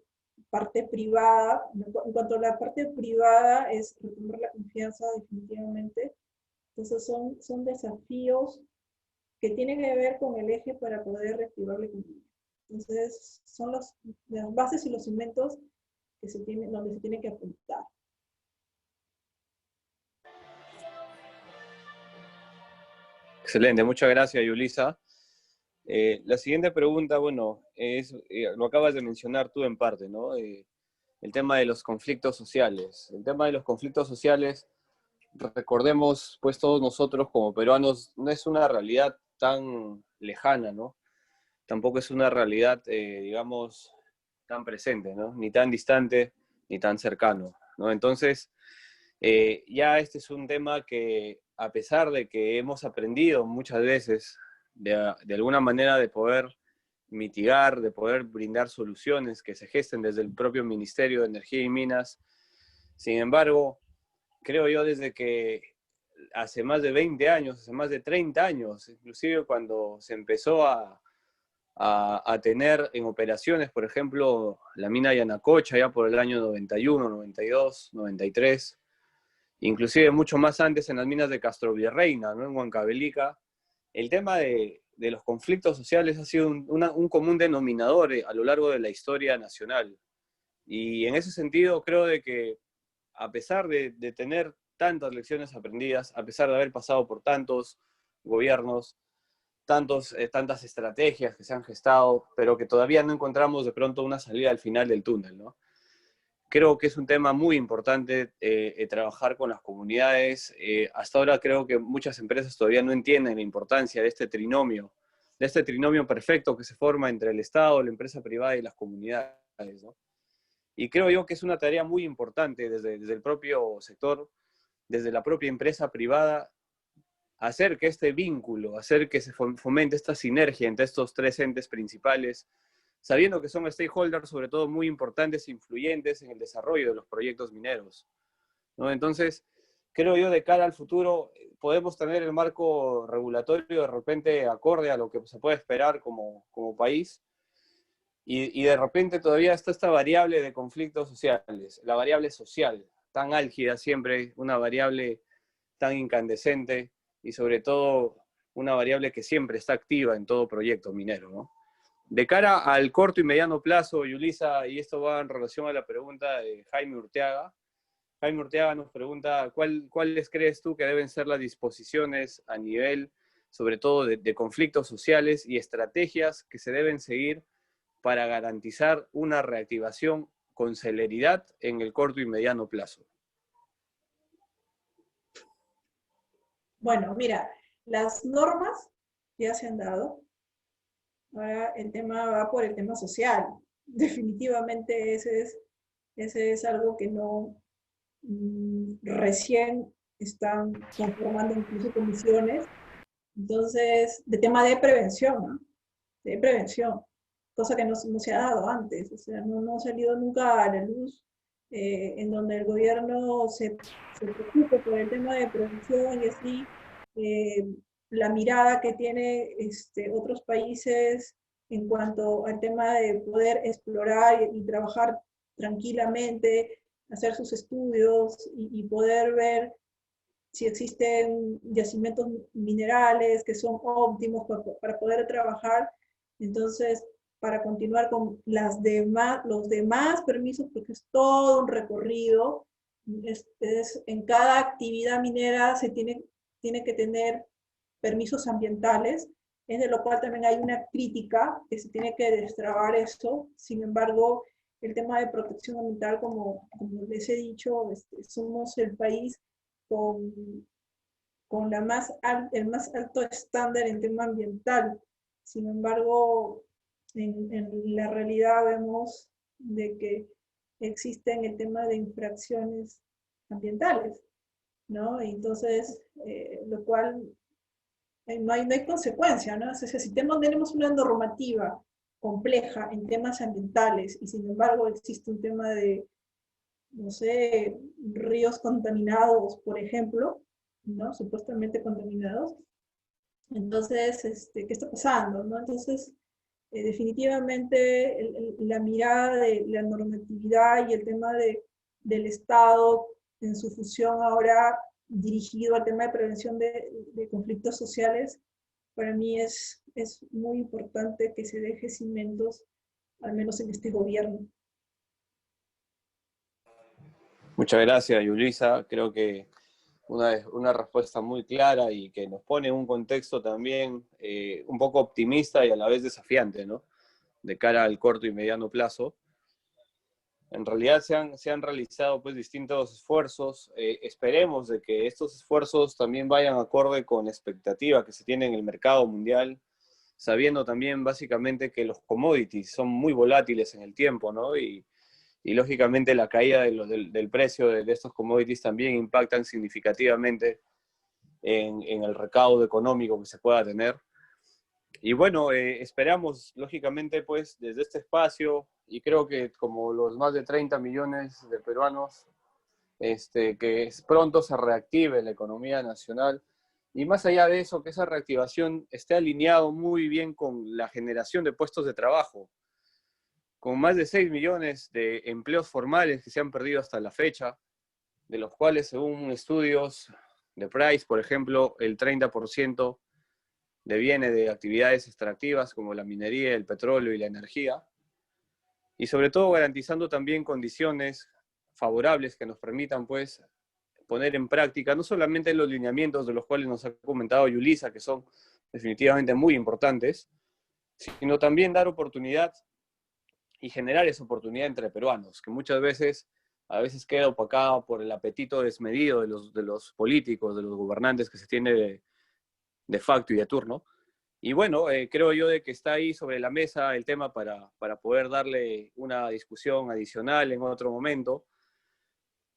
parte privada. En cuanto a la parte privada, es retomar la confianza definitivamente. Entonces son desafíos que tienen que ver con el eje para poder reactivar la economía. Entonces son las bases y los cimientos donde se tiene que apuntar. Excelente, muchas gracias, Yulisa. La siguiente pregunta, bueno, lo acabas de mencionar tú en parte, ¿no? El tema de los conflictos sociales. El tema de los conflictos sociales, recordemos, pues todos nosotros como peruanos, no es una realidad tan lejana, ¿no? Tampoco es una realidad, digamos, tan presente, ¿no? Ni tan distante, ni tan cercano, ¿no? Entonces, ya este es un tema que, a pesar de que hemos aprendido muchas veces de alguna manera de poder mitigar, de poder brindar soluciones que se gesten desde el propio Ministerio de Energía y Minas, sin embargo, creo yo desde que hace más de 20 años, hace más de 30 años, inclusive cuando se empezó a tener en operaciones, por ejemplo, la mina Yanacocha ya por el año 91, 92, 93, inclusive mucho más antes en las minas de Castrovirreina, ¿no? En Huancavelica, el tema de los conflictos sociales ha sido un común denominador a lo largo de la historia nacional. Y en ese sentido creo de que a pesar de tener tantas lecciones aprendidas, a pesar de haber pasado por tantos gobiernos, tantas estrategias que se han gestado, pero que todavía no encontramos de pronto una salida al final del túnel, ¿no? Creo que es un tema muy importante trabajar con las comunidades. Hasta ahora creo que muchas empresas todavía no entienden la importancia de este trinomio perfecto que se forma entre el Estado, la empresa privada y las comunidades, ¿no? Y creo yo que es una tarea muy importante desde el propio sector, desde la propia empresa privada, hacer que este vínculo, hacer que se fomente esta sinergia entre estos tres entes principales, sabiendo que son stakeholders sobre todo muy importantes e influyentes en el desarrollo de los proyectos mineros, ¿no? Entonces, creo yo de cara al futuro podemos tener el marco regulatorio de repente acorde a lo que se puede esperar como país, y de repente todavía está esta variable de conflictos sociales, la variable social, tan álgida siempre, una variable tan incandescente y sobre todo una variable que siempre está activa en todo proyecto minero, ¿no? De cara al corto y mediano plazo, Yulisa, y esto va en relación a la pregunta de Jaime Urteaga. Jaime Urteaga nos pregunta, ¿cuáles crees tú que deben ser las disposiciones a nivel, sobre todo, de conflictos sociales y estrategias que se deben seguir para garantizar una reactivación con celeridad en el corto y mediano plazo? Bueno, mira, las normas ya se han dado. Ahora el tema va por el tema social. Definitivamente ese es algo que no recién están conformando incluso comisiones. Entonces, de tema de prevención, ¿no? De prevención, cosa que no se ha dado antes, o sea, no ha salido nunca a la luz en donde el gobierno se preocupe por el tema de prevención y así, eh, la mirada que tiene otros países en cuanto al tema de poder explorar y trabajar tranquilamente, hacer sus estudios y poder ver si existen yacimientos minerales que son óptimos para poder trabajar. Entonces, para continuar con los demás permisos, porque es todo un recorrido, en cada actividad minera tiene que tener permisos ambientales, es de lo cual también hay una crítica que se tiene que destrabar esto. Sin embargo, el tema de protección ambiental, como les he dicho, somos el país con, con el más alto estándar en tema ambiental. Sin embargo, en la realidad vemos de que existen el tema de infracciones ambientales, ¿no? Entonces, lo cual no hay consecuencia, ¿no? O sea, si tenemos una normativa compleja en temas ambientales y sin embargo existe un tema de, no sé, ríos contaminados, por ejemplo, ¿no? Supuestamente contaminados. Entonces, ¿qué está pasando? ¿No? Entonces, definitivamente la mirada de la normatividad y el tema del Estado en su fusión ahora dirigido al tema de prevención de conflictos sociales, para mí es muy importante que se deje cimentos, al menos en este gobierno. Muchas gracias, Yulisa. Creo que una respuesta muy clara y que nos pone en un contexto también un poco optimista y a la vez desafiante, ¿no? De cara al corto y mediano plazo. En realidad se han realizado pues distintos esfuerzos. Esperemos de que estos esfuerzos también vayan acorde con la expectativa que se tiene en el mercado mundial, sabiendo también básicamente que los commodities son muy volátiles en el tiempo, ¿no? Y lógicamente la caída del precio de estos commodities también impactan significativamente en el recaudo económico que se pueda tener. Y bueno, esperamos lógicamente pues desde este espacio, y creo que como los más de 30 millones de peruanos, que pronto se reactive la economía nacional, y más allá de eso, que esa reactivación esté alineado muy bien con la generación de puestos de trabajo, con más de 6 millones de empleos formales que se han perdido hasta la fecha, de los cuales, según estudios de Price, por ejemplo, el 30% viene de actividades extractivas como la minería, el petróleo y la energía, y sobre todo garantizando también condiciones favorables que nos permitan pues poner en práctica no solamente los lineamientos de los cuales nos ha comentado Yulisa, que son definitivamente muy importantes, sino también dar oportunidad y generar esa oportunidad entre peruanos, que muchas veces a veces queda opacado por el apetito desmedido de los políticos, de los gobernantes que se tiene de facto y de turno. Y bueno, creo yo de que está ahí sobre la mesa el tema para poder darle una discusión adicional en otro momento.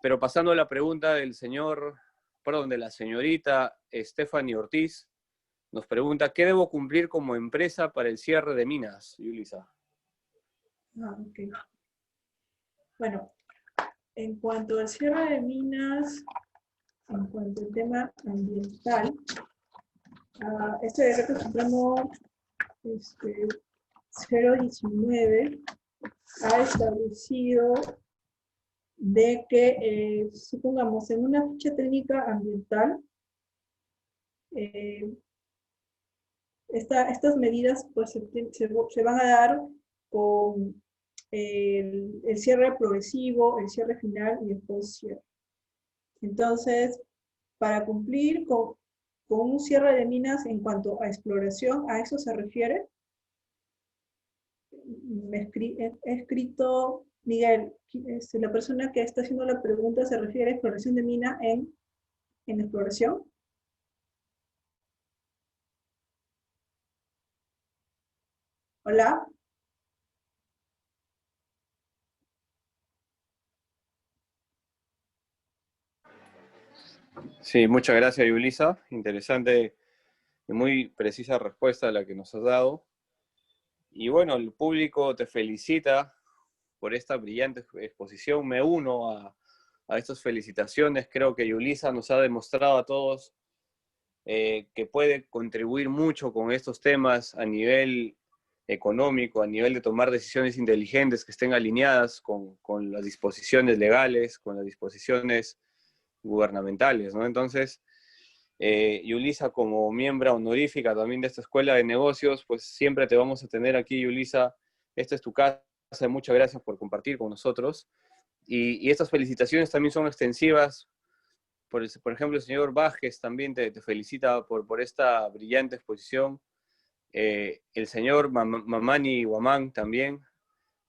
Pero pasando a la pregunta de la señorita Stephanie Ortiz, nos pregunta, ¿qué debo cumplir como empresa para el cierre de minas, Yulisa? Okay. Bueno, en cuanto al cierre de minas, en cuanto al tema ambiental, este decreto supremo 019 ha establecido de que, supongamos, en una ficha técnica ambiental, estas medidas pues, se van a dar con el cierre progresivo, el cierre final y el post-cierre. Entonces, para cumplir con un cierre de minas en cuanto a exploración, ¿a eso se refiere? He escrito, Miguel, la persona que está haciendo la pregunta se refiere a exploración de mina en exploración. Hola. Sí, muchas gracias, Yulisa. Interesante y muy precisa respuesta la que nos has dado. Y bueno, el público te felicita por esta brillante exposición. Me uno a estas felicitaciones. Creo que Yulisa nos ha demostrado a todos que puede contribuir mucho con estos temas a nivel económico, a nivel de tomar decisiones inteligentes que estén alineadas con las disposiciones legales, con las disposiciones gubernamentales, ¿no? Entonces, Yulisa, como miembro honorífica también de esta escuela de negocios, pues siempre te vamos a tener aquí, Yulisa. Esta es tu casa. Muchas gracias por compartir con nosotros. Y estas felicitaciones también son extensivas. Por ejemplo, el señor Vázquez también te felicita por esta brillante exposición. El señor Mamani Guamán también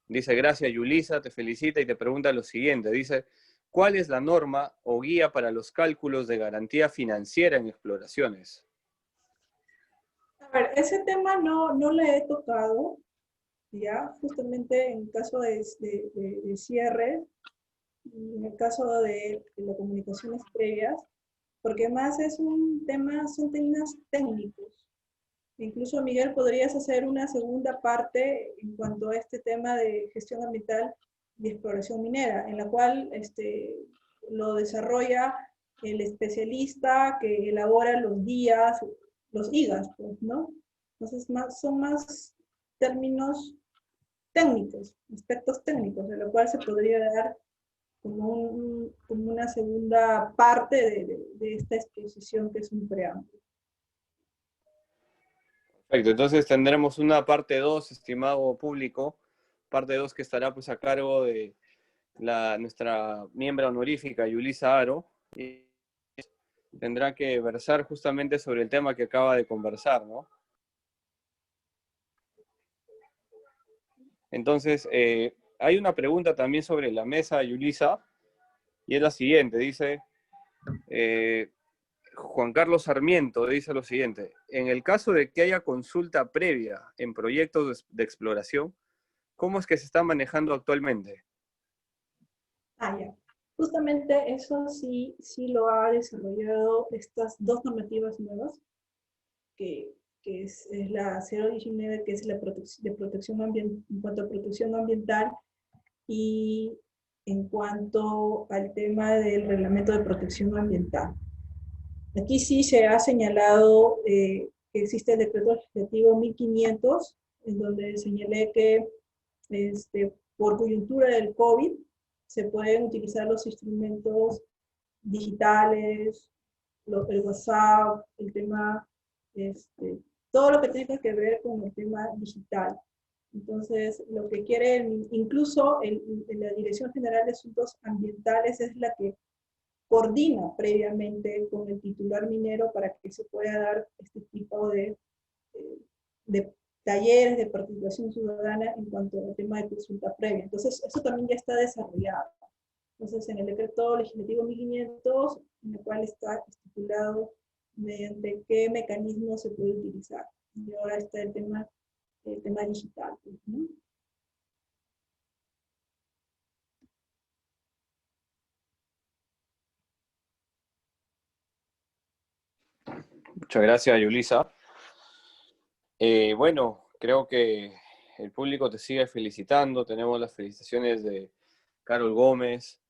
dice: gracias, Yulisa, te felicita y te pregunta lo siguiente. Dice: ¿cuál es la norma o guía para los cálculos de garantía financiera en exploraciones? A ver, ese tema no le he tocado, ya, justamente en caso de cierre, en el caso de las comunicaciones previas, porque más es un tema, son temas técnicos. Incluso, Miguel, podrías hacer una segunda parte en cuanto a este tema de gestión ambiental y exploración minera, en la cual lo desarrolla el especialista que elabora los guías, los IGAS, pues, ¿no? Entonces, son más términos técnicos, aspectos técnicos, de lo cual se podría dar como una segunda parte de esta exposición que es un preámbulo. Perfecto, entonces tendremos una parte 2, estimado público, parte 2 que estará pues a cargo de nuestra miembro honorífica, Yulisa Aro, y tendrá que versar justamente sobre el tema que acaba de conversar, ¿no? Entonces, hay una pregunta también sobre la mesa, Yulisa, y es la siguiente. Dice, Juan Carlos Sarmiento dice lo siguiente: en el caso de que haya consulta previa en proyectos de exploración, ¿cómo es que se está manejando actualmente? Ah, ya. Justamente eso sí lo ha desarrollado estas dos normativas nuevas, que, es la 019, que es la de protección ambiental, en cuanto a protección ambiental, y en cuanto al tema del reglamento de protección ambiental. Aquí sí se ha señalado que existe el decreto legislativo 1500, en donde señalé que por coyuntura del COVID se pueden utilizar los instrumentos digitales, el WhatsApp, el tema, todo lo que tenga que ver con el tema digital. Entonces, lo que quiere, incluso la Dirección General de Asuntos Ambientales es la que coordina previamente con el titular minero para que se pueda dar este tipo de talleres de participación ciudadana en cuanto al tema de consulta previa. Entonces, eso también ya está desarrollado. Entonces, en el decreto legislativo 1500, en el cual está estipulado mediante qué mecanismo se puede utilizar. Y ahora está el tema digital, ¿no? Muchas gracias, Yulisa. Bueno, creo que el público te sigue felicitando. Tenemos las felicitaciones de Carol Gómez,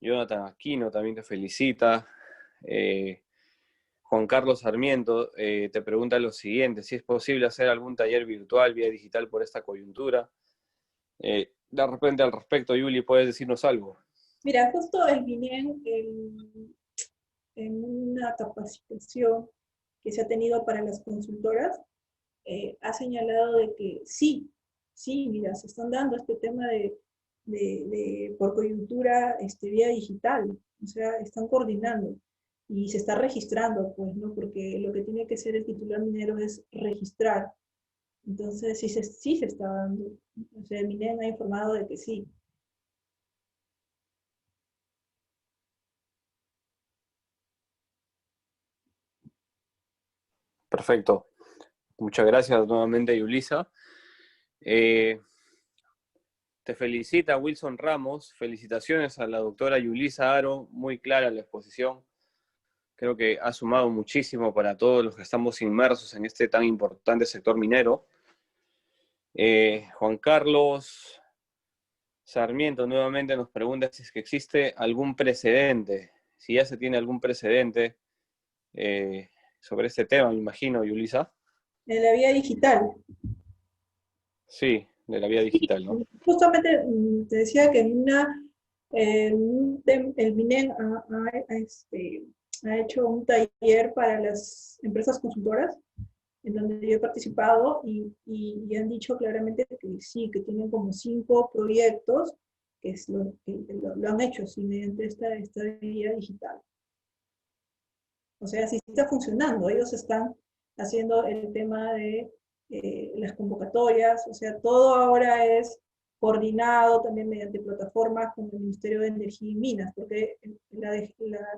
Jonathan Aquino también te felicita. Juan Carlos Sarmiento te pregunta lo siguiente: si es posible hacer algún taller virtual vía digital por esta coyuntura. De repente al respecto, Yuli, ¿puedes decirnos algo? Mira, justo el MINEM en una capacitación que se ha tenido para las consultoras, ha señalado de que sí, mira, se están dando este tema por coyuntura vía digital, o sea, están coordinando y se está registrando, pues, ¿no? Porque lo que tiene que hacer el titular minero es registrar. Entonces, sí se está dando. O sea, el MINEM ha informado de que sí. Perfecto. Muchas gracias nuevamente, Yulisa. Te felicita Wilson Ramos, felicitaciones a la doctora Yulisa Haro, muy clara la exposición. Creo que ha sumado muchísimo para todos los que estamos inmersos en este tan importante sector minero. Juan Carlos Sarmiento nuevamente nos pregunta si es que existe algún precedente, si ya se tiene algún precedente sobre este tema, me imagino, Yulisa. En la vía digital. Sí, de la vía digital, ¿no? Justamente te decía que el MINEN ha hecho un taller para las empresas consultoras, en donde yo he participado, y han dicho claramente que sí, que tienen como 5 proyectos que lo han hecho sí, mediante esta vía digital. O sea, sí está funcionando. Ellos están haciendo el tema de las convocatorias, o sea, todo ahora es coordinado también mediante plataformas con el Ministerio de Energía y Minas, porque la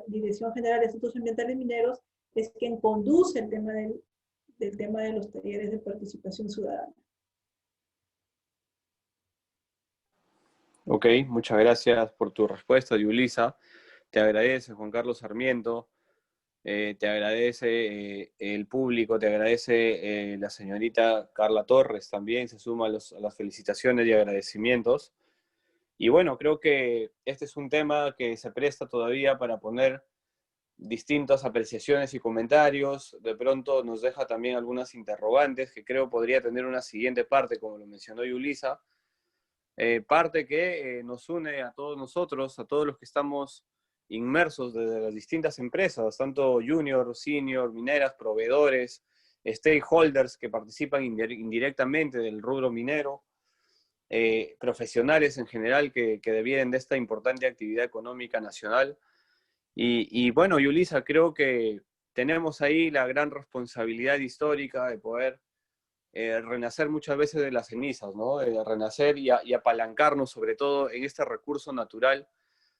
Dirección General de Asuntos Ambientales Mineros es quien conduce el tema del tema de los talleres de participación ciudadana. Ok, muchas gracias por tu respuesta, Yulisa. Te agradece Juan Carlos Sarmiento, te agradece el público, te agradece la señorita Carla Torres también, se suma a las felicitaciones y agradecimientos. Y bueno, creo que este es un tema que se presta todavía para poner distintas apreciaciones y comentarios. De pronto nos deja también algunas interrogantes que creo podría tener una siguiente parte, como lo mencionó Yulisa. Parte que nos une a todos nosotros, a todos los que estamos inmersos desde las distintas empresas, tanto junior, senior, mineras, proveedores, stakeholders que participan indirectamente del rubro minero, profesionales en general que devienen de esta importante actividad económica nacional. Y bueno, Yulisa, creo que tenemos ahí la gran responsabilidad histórica de poder renacer muchas veces de las cenizas, ¿no? Renacer y apalancarnos sobre todo en este recurso natural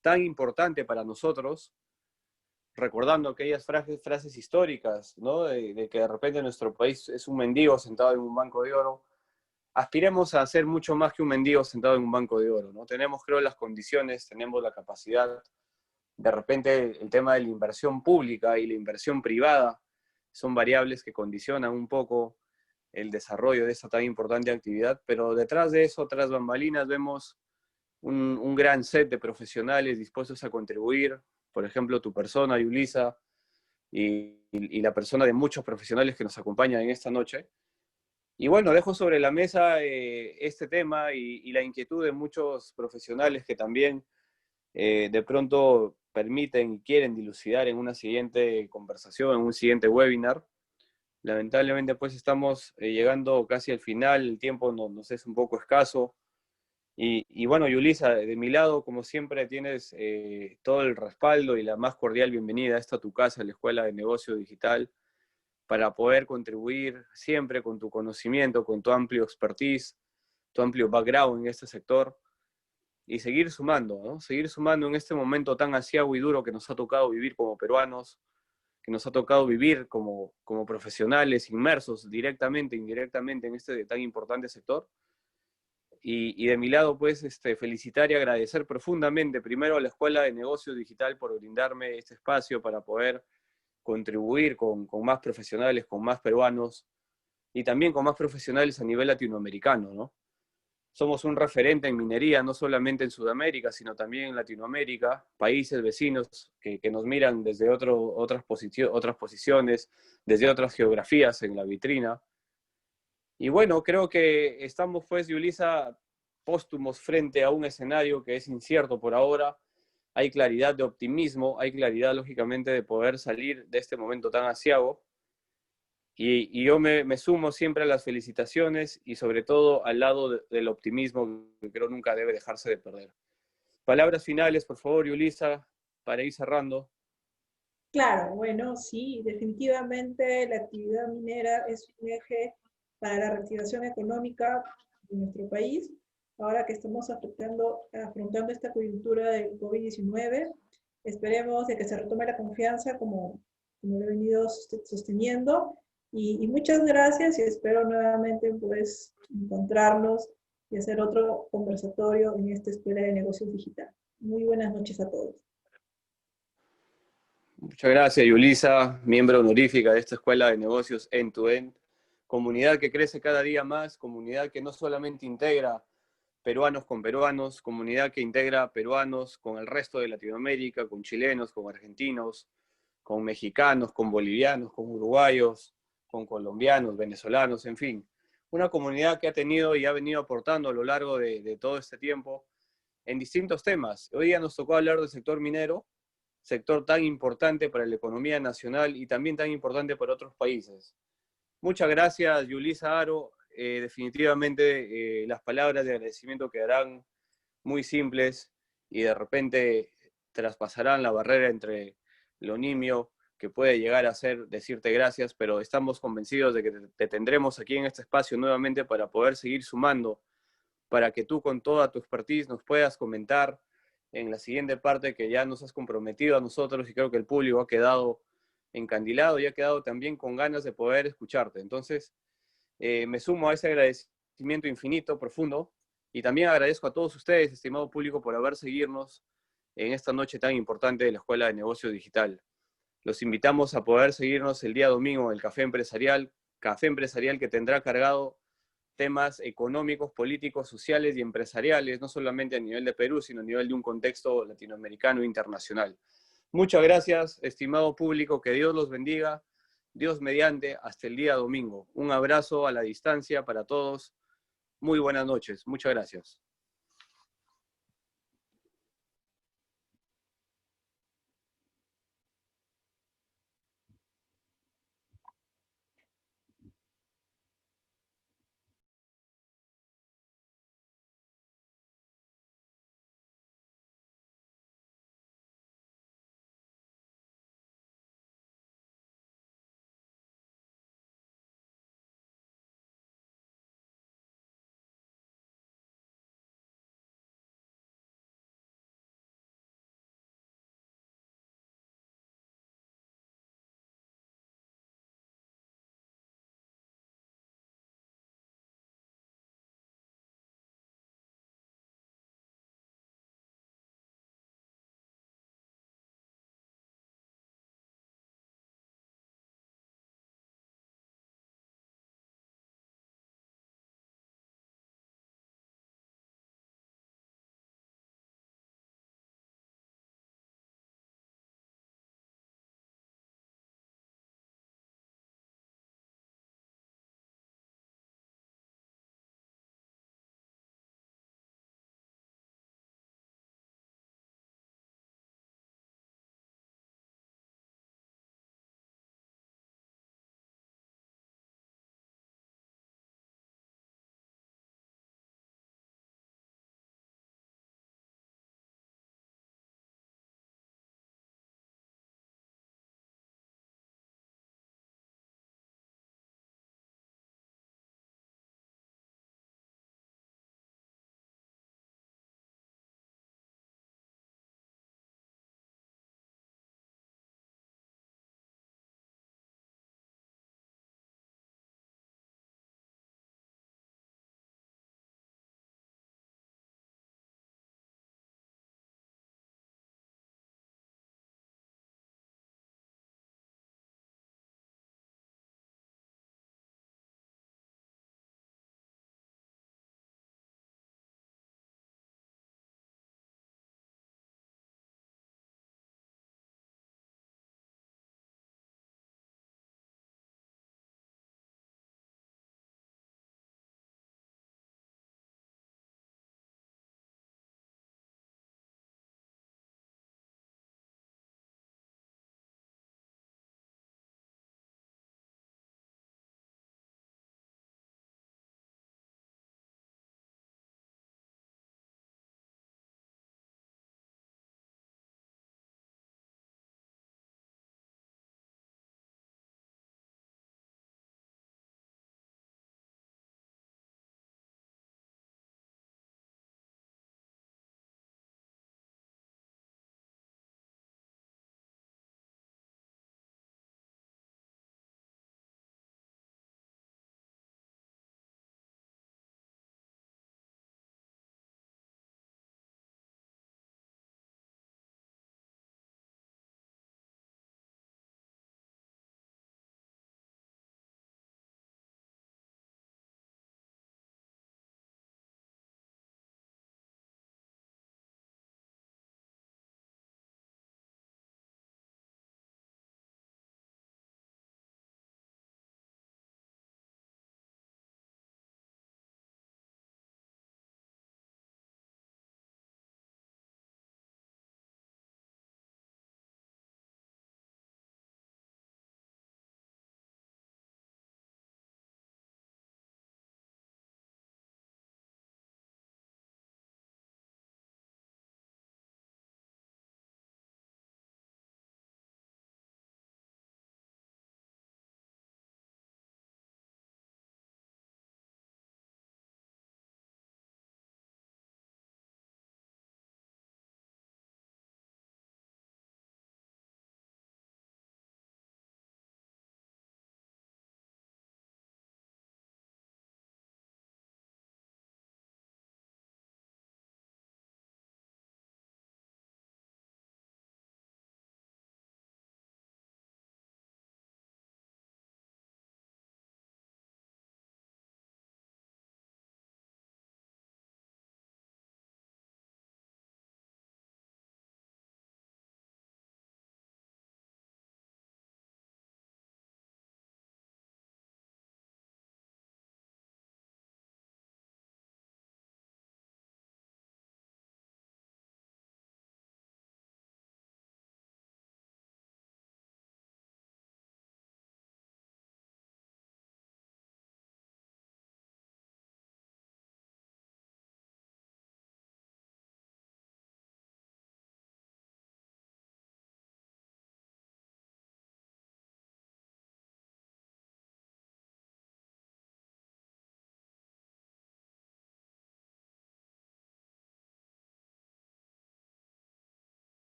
tan importante para nosotros, recordando aquellas frases históricas, ¿no? De que de repente nuestro país es un mendigo sentado en un banco de oro. Aspiremos a ser mucho más que un mendigo sentado en un banco de oro, ¿no? Tenemos, creo, las condiciones, tenemos la capacidad. De repente el tema de la inversión pública y la inversión privada son variables que condicionan un poco el desarrollo de esta tan importante actividad, pero detrás de eso, tras bambalinas, vemos un gran set de profesionales dispuestos a contribuir, por ejemplo, tu persona, Yulisa, y la persona de muchos profesionales que nos acompañan en esta noche. Y bueno, dejo sobre la mesa este tema y la inquietud de muchos profesionales que también de pronto permiten y quieren dilucidar en una siguiente conversación, en un siguiente webinar. Lamentablemente pues estamos llegando casi al final, el tiempo nos es un poco escaso. Y bueno, Yulisa, de mi lado, como siempre, tienes todo el respaldo y la más cordial bienvenida a esta tu casa, la Escuela de Negocio Digital, para poder contribuir siempre con tu conocimiento, con tu amplio expertise, tu amplio background en este sector, y seguir sumando, ¿no? Seguir sumando en este momento tan aciago y duro que nos ha tocado vivir como peruanos, que nos ha tocado vivir como profesionales inmersos directamente e indirectamente en este tan importante sector. Y de mi lado, pues, felicitar y agradecer profundamente primero a la Escuela de Negocio Digital por brindarme este espacio para poder contribuir con más profesionales, con más peruanos y también con más profesionales a nivel latinoamericano, ¿no? Somos un referente en minería, no solamente en Sudamérica, sino también en Latinoamérica, países vecinos que nos miran desde otras posiciones, desde otras geografías en la vitrina. Y bueno, creo que estamos, pues, Yulisa, póstumos frente a un escenario que es incierto por ahora. Hay claridad de optimismo, hay claridad, lógicamente, de poder salir de este momento tan aciago. Y yo me sumo siempre a las felicitaciones y sobre todo al lado del optimismo que creo nunca debe dejarse de perder. Palabras finales, por favor, Yulisa, para ir cerrando. Claro, bueno, sí, definitivamente la actividad minera es un eje para la reactivación económica de nuestro país. Ahora que estamos afrontando esta coyuntura del COVID-19, esperemos de que se retome la confianza como lo he venido sosteniendo. Y muchas gracias y espero nuevamente pues encontrarnos y hacer otro conversatorio en esta Escuela de Negocios Digital. Muy buenas noches a todos. Muchas gracias, Yulisa, miembro honorífica de esta Escuela de Negocios End-to-End. Comunidad que crece cada día más, comunidad que no solamente integra peruanos con peruanos, comunidad que integra peruanos con el resto de Latinoamérica, con chilenos, con argentinos, con mexicanos, con bolivianos, con uruguayos, con colombianos, venezolanos, en fin. Una comunidad que ha tenido y ha venido aportando a lo largo de todo este tiempo en distintos temas. Hoy día nos tocó hablar del sector minero, sector tan importante para la economía nacional y también tan importante para otros países. Muchas gracias, Yulisa Haro. Definitivamente las palabras de agradecimiento quedarán muy simples y de repente traspasarán la barrera entre lo nimio que puede llegar a ser decirte gracias, pero estamos convencidos de que te tendremos aquí en este espacio nuevamente para poder seguir sumando, para que tú con toda tu expertise nos puedas comentar en la siguiente parte que ya nos has comprometido a nosotros y creo que el público ha quedado encandilado y ha quedado también con ganas de poder escucharte. Entonces, me sumo a ese agradecimiento infinito, profundo, y también agradezco a todos ustedes, estimado público, por haber seguirnos en esta noche tan importante de la Escuela de Negocios Digital. Los invitamos a poder seguirnos el día domingo en el Café Empresarial que tendrá cargado temas económicos, políticos, sociales y empresariales, no solamente a nivel de Perú, sino a nivel de un contexto latinoamericano e internacional. Muchas gracias, estimado público, que Dios los bendiga, Dios mediante, hasta el día domingo. Un abrazo a la distancia para todos, muy buenas noches, muchas gracias.